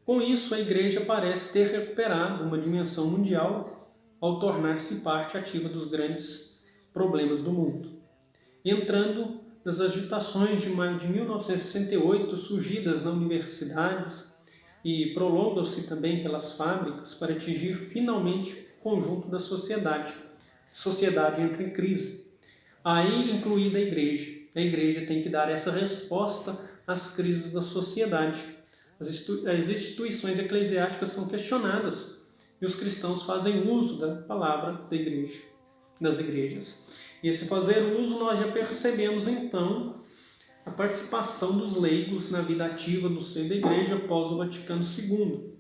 Com isso, a Igreja parece ter recuperado uma dimensão mundial ao tornar-se parte ativa dos grandes problemas do mundo. Entrando nas agitações de maio de 1968 surgidas nas universidades e prolongam-se também pelas fábricas para atingir finalmente conjunto da sociedade entra em crise. Aí incluída a Igreja. A Igreja tem que dar essa resposta às crises da sociedade. As instituições eclesiásticas são questionadas e os cristãos fazem uso da palavra da Igreja, das igrejas. E esse fazer uso nós já percebemos então a participação dos leigos na vida ativa do seio da Igreja após o Vaticano II.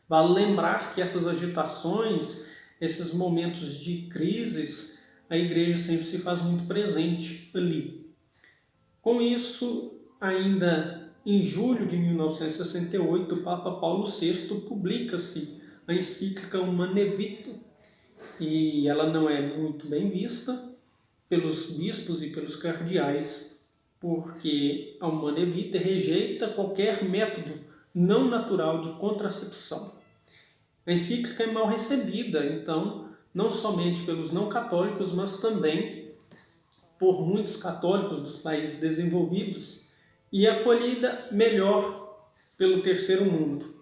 Vale lembrar que essas agitações, esses momentos de crises, a Igreja sempre se faz muito presente ali. Com isso, ainda em julho de 1968, o Papa Paulo VI publica-se a encíclica Humanae Vitae, e ela não é muito bem vista pelos bispos e pelos cardeais, porque a Humanae Vitae rejeita qualquer método não natural de contracepção. A encíclica é mal recebida, então, não somente pelos não católicos, mas também por muitos católicos dos países desenvolvidos, e acolhida melhor pelo terceiro mundo,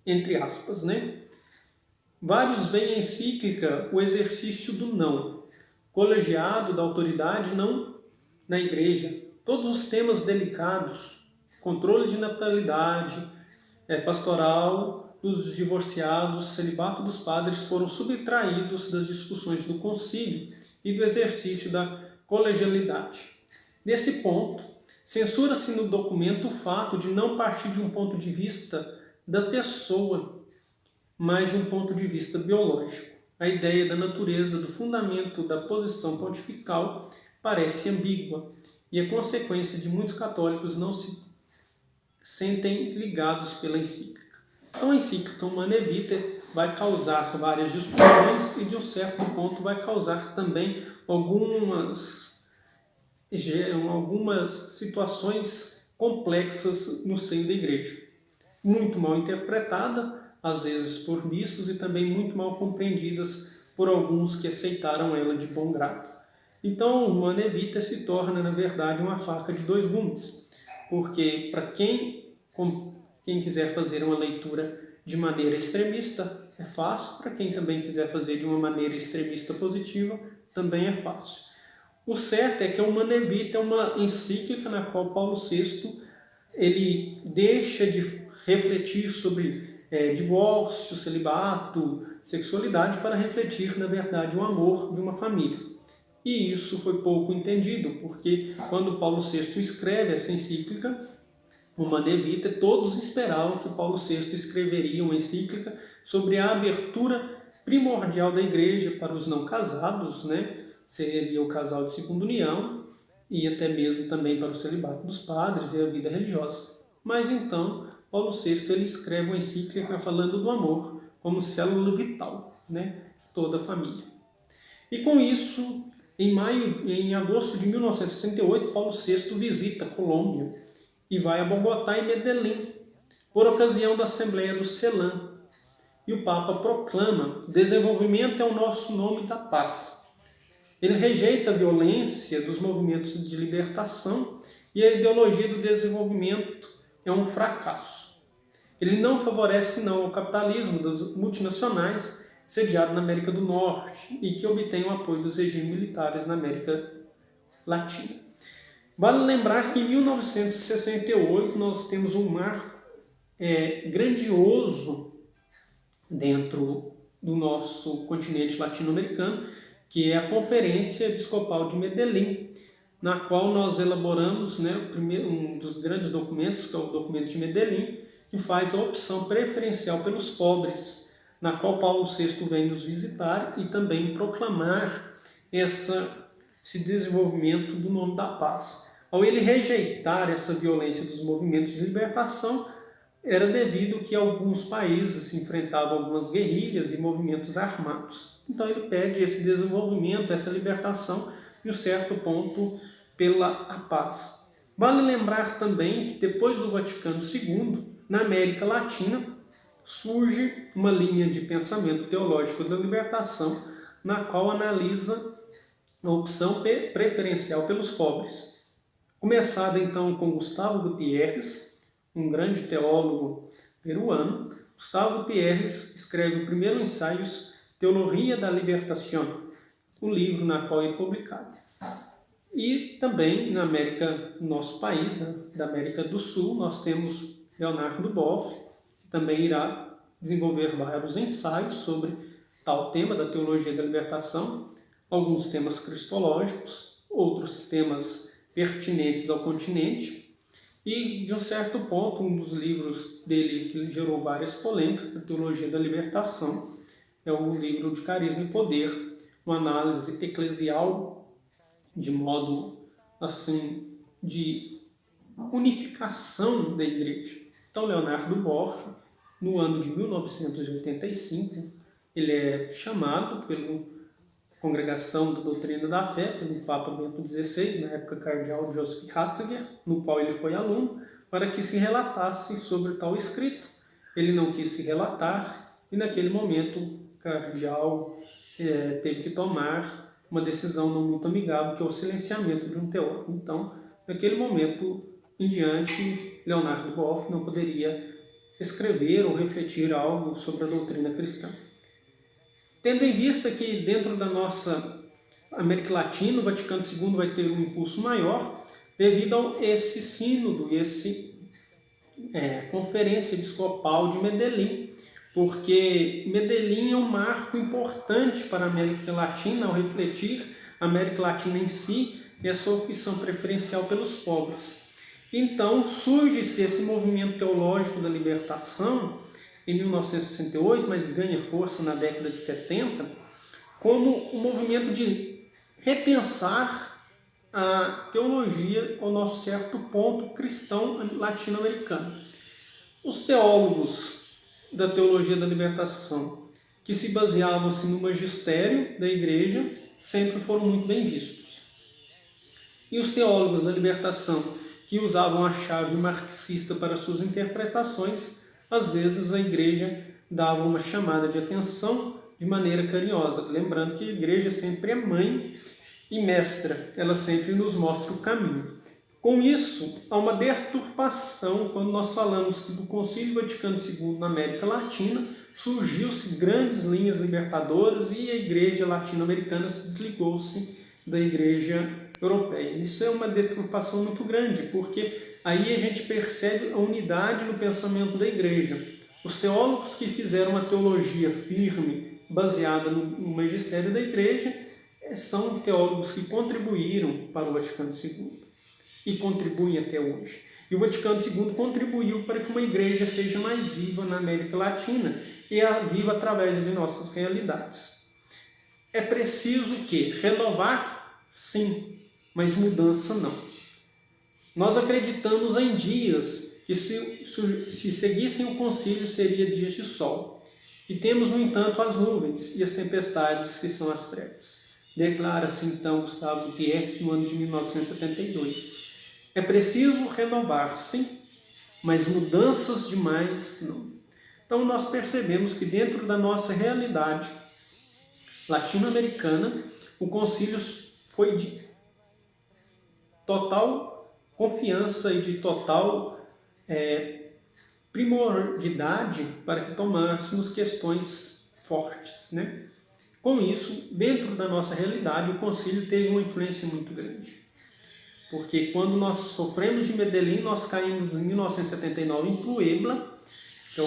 entre aspas, né? Vários veem a encíclica o exercício do não, colegiado da autoridade não na igreja. Todos os temas delicados, controle de natalidade, pastoral dos divorciados, celibato dos padres, foram subtraídos das discussões do concílio e do exercício da colegialidade. Nesse ponto, censura-se no documento o fato de não partir de um ponto de vista da pessoa, mas de um ponto de vista biológico. A ideia da natureza do fundamento da posição pontifical parece ambígua, e a consequência de muitos católicos não se sentem ligados pela encíclica. Então a encíclica Humanae Vitae vai causar várias discussões e de um certo ponto vai causar também algumas situações complexas no seio da igreja. Muito mal interpretada, às vezes por bispos, e também muito mal compreendidas por alguns que aceitaram ela de bom grado. Então, o Humanae Vitae se torna, na verdade, uma faca de dois gumes, porque para quem quiser fazer uma leitura de maneira extremista, é fácil, para quem também quiser fazer de uma maneira extremista positiva, também é fácil. O certo é que a Humanae Vitae é uma encíclica na qual Paulo VI ele deixa de refletir sobre divórcio, celibato, sexualidade, para refletir, na verdade, o amor de uma família. E isso foi pouco entendido, porque quando Paulo VI escreve essa encíclica, Humanae Vitae, todos esperavam que Paulo VI escreveria uma encíclica sobre a abertura primordial da igreja para os não casados, né? Seria o casal de segunda união, e até mesmo também para o celibato dos padres e a vida religiosa. Mas então, Paulo VI ele escreve uma encíclica falando do amor como célula vital, né, de toda a família. E com isso, em agosto de 1968, Paulo VI visita a Colômbia e vai a Bogotá e Medellín, por ocasião da Assembleia do CELAM. E o Papa proclama: desenvolvimento é o nosso nome da paz. Ele rejeita a violência dos movimentos de libertação e a ideologia do desenvolvimento é um fracasso. Ele não favorece o capitalismo das multinacionais sediado na América do Norte e que obtém o apoio dos regimes militares na América Latina. Vale lembrar que em 1968 nós temos um marco grandioso dentro do nosso continente latino-americano, que é a Conferência Episcopal de Medellín, na qual nós elaboramos um dos grandes documentos, que é o documento de Medellín, que faz a opção preferencial pelos pobres, na qual Paulo VI vem nos visitar e também proclamar esse desenvolvimento do nome da paz. Ao ele rejeitar essa violência dos movimentos de libertação, era devido que alguns países enfrentavam algumas guerrilhas e movimentos armados. Então ele pede esse desenvolvimento, essa libertação, e um certo ponto pela paz. Vale lembrar também que depois do Vaticano II, na América Latina, surge uma linha de pensamento teológico da libertação, na qual analisa a opção preferencial pelos pobres. Começada então com Gustavo Gutiérrez, um grande teólogo peruano, Gustavo Gutiérrez escreve o primeiro ensaio Teologia da Libertação, o livro na qual é publicado. E também na América, no nosso país, da América do Sul, nós temos Leonardo Boff, que também irá desenvolver vários ensaios sobre tal tema da teologia da libertação, alguns temas cristológicos, outros temas pertinentes ao continente, e de um certo ponto, um dos livros dele que gerou várias polêmicas da teologia da libertação é o livro de Carisma e Poder, uma análise eclesial, de modo assim, de unificação da igreja. Então, Leonardo Boff, no ano de 1985, ele é chamado pela Congregação da Doutrina da Fé, pelo Papa Bento XVI, na época cardeal Joseph Ratzinger, no qual ele foi aluno, para que se relatasse sobre tal escrito. Ele não quis se relatar e, naquele momento, o cardeal teve que tomar uma decisão não muito amigável, que é o silenciamento de um teólogo. Então, naquele momento em diante, Leonardo Boff não poderia escrever ou refletir algo sobre a doutrina cristã. Tendo em vista que dentro da nossa América Latina, o Vaticano II vai ter um impulso maior, devido a esse sínodo, Conferência Episcopal de Medellín, porque Medellín é um marco importante para a América Latina ao refletir a América Latina em si e a sua opção preferencial pelos pobres. Então surge-se esse movimento teológico da libertação em 1968, mas ganha força na década de 70, como um movimento de repensar a teologia ao nosso certo ponto cristão latino-americano. Os teólogos da teologia da libertação, que se baseavam-se no magistério da igreja, sempre foram muito bem vistos. E os teólogos da libertação, que usavam a chave marxista para suas interpretações, às vezes a igreja dava uma chamada de atenção de maneira carinhosa, lembrando que a igreja sempre é mãe e mestra, ela sempre nos mostra o caminho. Com isso, há uma deturpação quando nós falamos que do Concílio Vaticano II na América Latina surgiu-se grandes linhas libertadoras e a igreja latino-americana se desligou-se da igreja europeia. Isso é uma deturpação muito grande, porque aí a gente percebe a unidade no pensamento da igreja. Os teólogos que fizeram uma teologia firme, baseada no magistério da igreja, são teólogos que contribuíram para o Vaticano II e contribuem até hoje. E o Vaticano II contribuiu para que uma igreja seja mais viva na América Latina e viva através de nossas realidades. É preciso que renovar, sim, mas mudança não. Nós acreditamos em dias que se seguissem o concílio seria dias de sol. E temos, no entanto, as nuvens e as tempestades que são as trevas. Declara-se então Gustavo Gutierrez no ano de 1972. É preciso renovar, sim, mas mudanças demais não. Então nós percebemos que dentro da nossa realidade latino-americana, o concílio foi de total confiança e de total primordidade para que tomássemos questões fortes, né? Com isso, dentro da nossa realidade, o concílio teve uma influência muito grande. Porque quando nós sofremos de Medellín, nós caímos em 1979 em Puebla, que é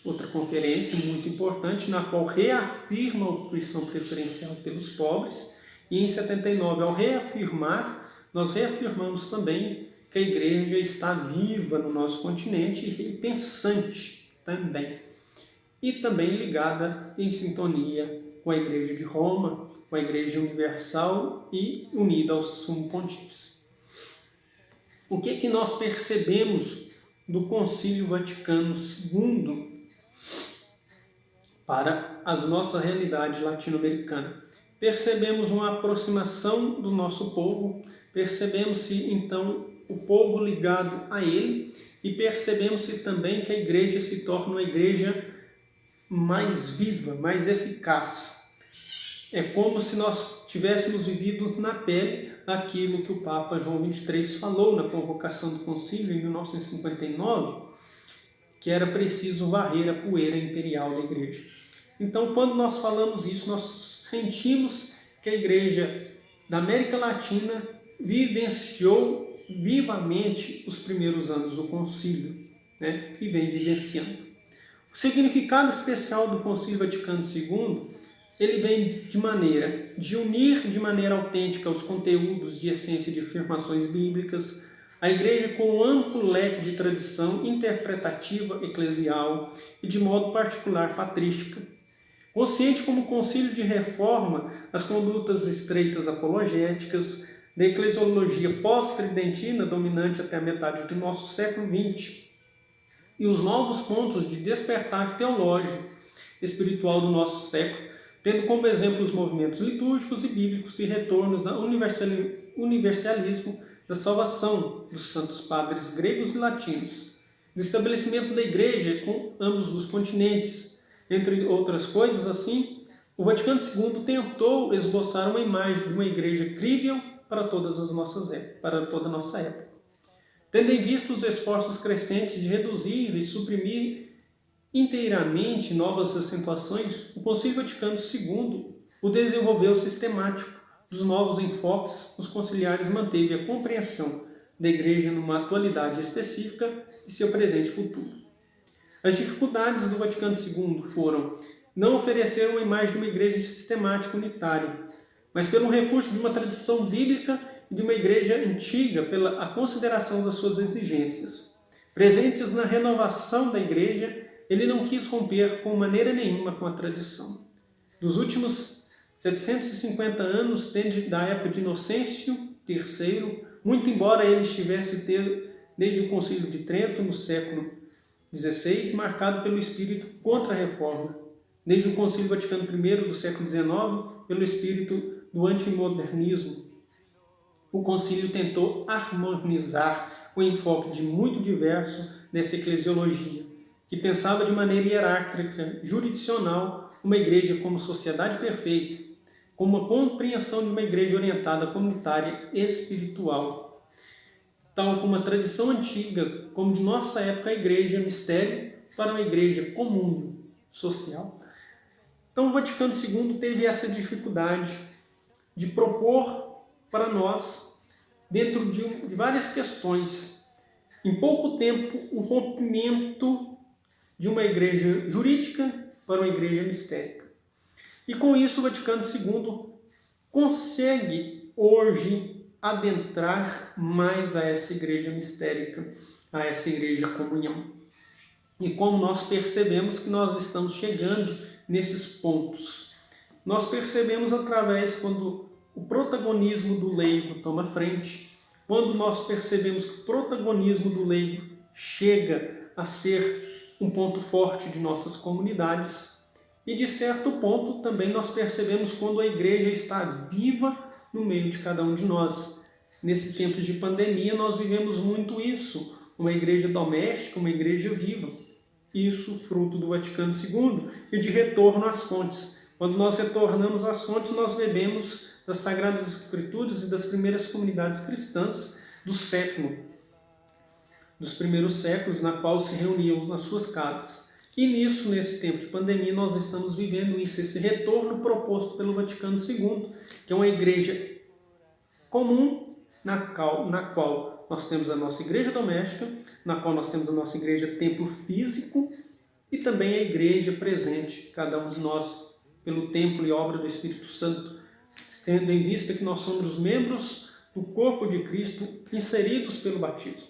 outra conferência muito importante, na qual reafirma a opção preferencial pelos pobres. E em 79, ao reafirmar, nós reafirmamos também que a igreja está viva no nosso continente e pensante também. E também ligada em sintonia com a Igreja de Roma, com a Igreja Universal e unida ao Sumo Pontífice. O que nós percebemos do Concílio Vaticano II para a nossa realidade latino-americana? Percebemos uma aproximação do nosso povo, percebemos-se então o povo ligado a ele e percebemos-se também que a igreja se torna uma igreja mais viva, mais eficaz. É como se nós tivéssemos vivido na pele aquilo que o Papa João XXIII falou na convocação do concílio em 1959, que era preciso varrer a poeira imperial da igreja. Então, quando nós falamos isso, nós sentimos que a igreja da América Latina vivenciou vivamente os primeiros anos do concílio, né? E vem vivenciando. O significado especial do Concílio Vaticano II, ele vem de unir de maneira autêntica os conteúdos de essência de afirmações bíblicas, a igreja com um amplo leque de tradição interpretativa eclesial e de modo particular patrística, Consciente como concílio de reforma das condutas estreitas apologéticas, da eclesiologia pós-tridentina, dominante até a metade do nosso século XX, e os novos pontos de despertar teológico, espiritual do nosso século, tendo como exemplo os movimentos litúrgicos e bíblicos e retornos do universalismo da salvação dos santos padres gregos e latinos, do estabelecimento da Igreja com ambos os continentes. Entre outras coisas, assim, o Vaticano II tentou esboçar uma imagem de uma Igreja crível para toda a nossa época. Tendo em vista os esforços crescentes de reduzir e suprimir inteiramente novas acentuações, o Concílio Vaticano II o desenvolveu sistemático dos novos enfoques, os conciliares manteve a compreensão da Igreja numa atualidade específica e seu presente e futuro. As dificuldades do Vaticano II foram não oferecer uma imagem de uma Igreja sistemática unitária, mas pelo recurso de uma tradição bíblica e de uma Igreja antiga pela a consideração das suas exigências. Presentes na renovação da Igreja, ele não quis romper com maneira nenhuma com a tradição. Dos últimos 750 anos, da época de Inocêncio III, muito embora ele estivesse desde o Concílio de Trento, no século XVI, marcado pelo espírito contra-reforma, desde o Concílio Vaticano I do século XIX, pelo espírito do antimodernismo. O concílio tentou harmonizar o enfoque de muito diverso dessa eclesiologia, que pensava de maneira hierárquica, jurisdicional, uma igreja como sociedade perfeita, com uma compreensão de uma igreja orientada comunitária espiritual, tal como a tradição antiga, como de nossa época a igreja mistério, para uma igreja comum, social. Então o Vaticano II teve essa dificuldade de propor para nós, dentro de várias questões, em pouco tempo, o rompimento de uma igreja jurídica para uma igreja mistérica. E com isso o Vaticano II consegue hoje adentrar mais a essa igreja mistérica, a essa igreja comunhão. E como nós percebemos que nós estamos chegando nesses pontos? Nós percebemos através quando o protagonismo do leigo toma frente, quando nós percebemos que o protagonismo do leigo chega a ser um ponto forte de nossas comunidades. E de certo ponto também nós percebemos quando a igreja está viva no meio de cada um de nós. Nesse tempo de pandemia nós vivemos muito isso, uma igreja doméstica, uma igreja viva. Isso fruto do Vaticano II e de retorno às fontes. Quando nós retornamos às fontes, nós bebemos das Sagradas Escrituras e das primeiras comunidades cristãs dos primeiros séculos, na qual se reuniam nas suas casas. E nisso, nesse tempo de pandemia, nós estamos vivendo isso, esse retorno proposto pelo Vaticano II, que é uma igreja comum, na qual nós temos a nossa igreja doméstica, na qual nós temos a nossa igreja templo físico e também a igreja presente, cada um de nós, pelo templo e obra do Espírito Santo, tendo em vista que nós somos membros do corpo de Cristo inseridos pelo batismo.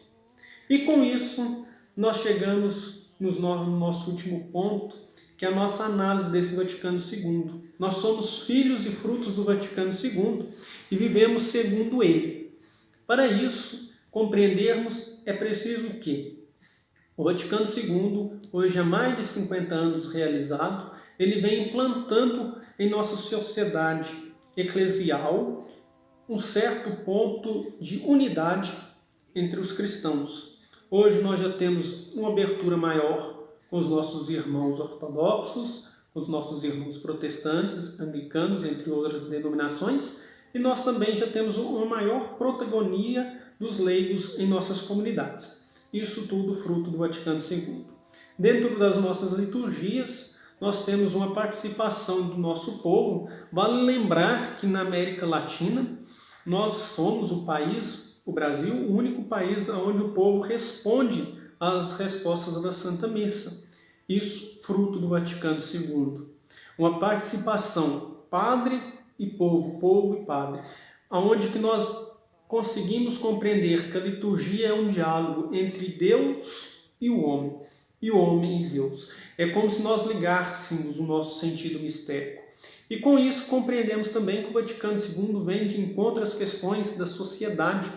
E com isso, nós chegamos no nosso último ponto, que é a nossa análise desse Vaticano II. Nós somos filhos e frutos do Vaticano II e vivemos segundo ele. Para isso, compreendermos, é preciso que o Vaticano II, hoje há mais de 50 anos realizado, ele vem implantando em nossa sociedade eclesial um certo ponto de unidade entre os cristãos. Hoje nós já temos uma abertura maior com os nossos irmãos ortodoxos, com os nossos irmãos protestantes, anglicanos, entre outras denominações, e nós também já temos uma maior protagonia dos leigos em nossas comunidades. Isso tudo fruto do Vaticano II. Dentro das nossas liturgias, nós temos uma participação do nosso povo. Vale lembrar que na América Latina, nós somos o Brasil, o único país onde o povo responde às respostas da Santa Missa. Isso fruto do Vaticano II. Uma participação padre e povo, povo e padre, onde que nós conseguimos compreender que a liturgia é um diálogo entre Deus e o homem. e o homem e Deus. É como se nós ligássemos o nosso sentido mistérico. E com isso compreendemos também que o Vaticano II vem de encontro às questões da sociedade,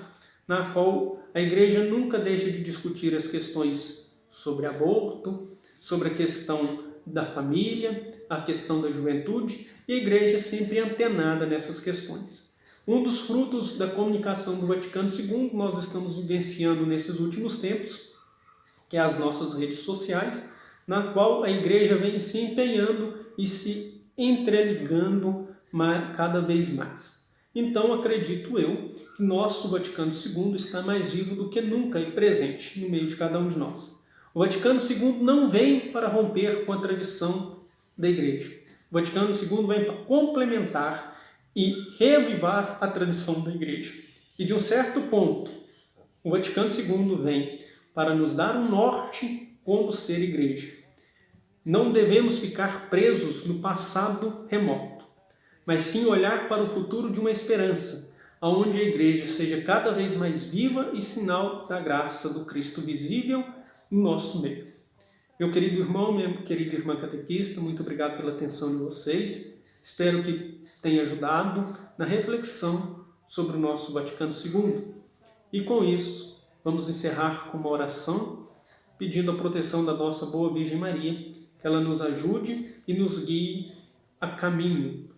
na qual a Igreja nunca deixa de discutir as questões sobre aborto, sobre a questão da família, a questão da juventude, e a Igreja sempre antenada nessas questões. Um dos frutos da comunicação do Vaticano II nós estamos vivenciando nesses últimos tempos, que é as nossas redes sociais, na qual a Igreja vem se empenhando e se entreligando cada vez mais. Então, acredito eu que nosso Vaticano II está mais vivo do que nunca e presente no meio de cada um de nós. O Vaticano II não vem para romper com a tradição da Igreja. O Vaticano II vem para complementar e reavivar a tradição da Igreja. E de um certo ponto, o Vaticano II vem para nos dar um norte como ser Igreja. Não devemos ficar presos no passado remoto, mas sim olhar para o futuro de uma esperança, onde a Igreja seja cada vez mais viva e sinal da graça do Cristo visível no nosso meio. Meu querido irmão, minha querida irmã catequista, muito obrigado pela atenção de vocês. Espero que tenha ajudado na reflexão sobre o nosso Vaticano II. E com isso, vamos encerrar com uma oração, pedindo a proteção da nossa boa Virgem Maria, que ela nos ajude e nos guie a caminho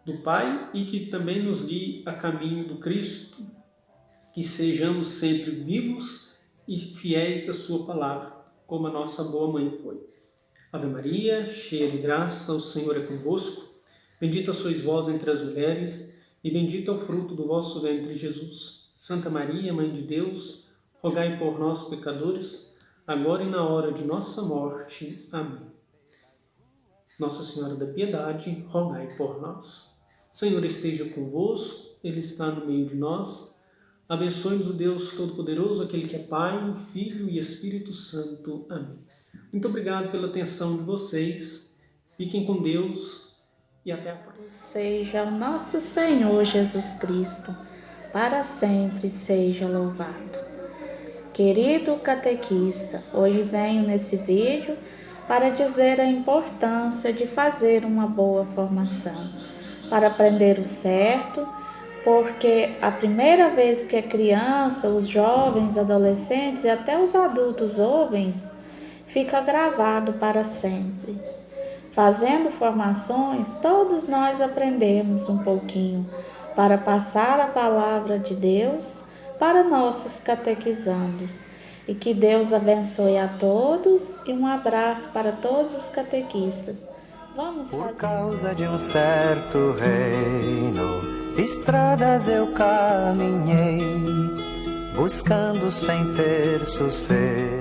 do Pai e que também nos guie a caminho do Cristo, que sejamos sempre vivos e fiéis à sua palavra, como a nossa boa mãe foi. Ave Maria, cheia de graça, o Senhor é convosco. Bendita sois vós entre as mulheres, e bendito é o fruto do vosso ventre, Jesus. Santa Maria, Mãe de Deus, rogai por nós, pecadores, agora e na hora de nossa morte. Amém. Nossa Senhora da Piedade, rogai por nós. O Senhor esteja convosco, Ele está no meio de nós. Abençoe-nos o Deus Todo-Poderoso, aquele que é Pai, Filho e Espírito Santo. Amém. Muito obrigado pela atenção de vocês. Fiquem com Deus e até a próxima. Seja o nosso Senhor Jesus Cristo, para sempre seja louvado. Querido catequista, hoje venho nesse vídeo para dizer a importância de fazer uma boa formação, para aprender o certo, porque a primeira vez que a criança, os jovens, adolescentes e até os adultos ouvem, fica gravado para sempre. Fazendo formações, todos nós aprendemos um pouquinho para passar a palavra de Deus para nossos catequizandos. E que Deus abençoe a todos e um abraço para todos os catequistas. Vamos fazer. Por causa de um certo reino, estradas eu caminhei, buscando sem ter sossego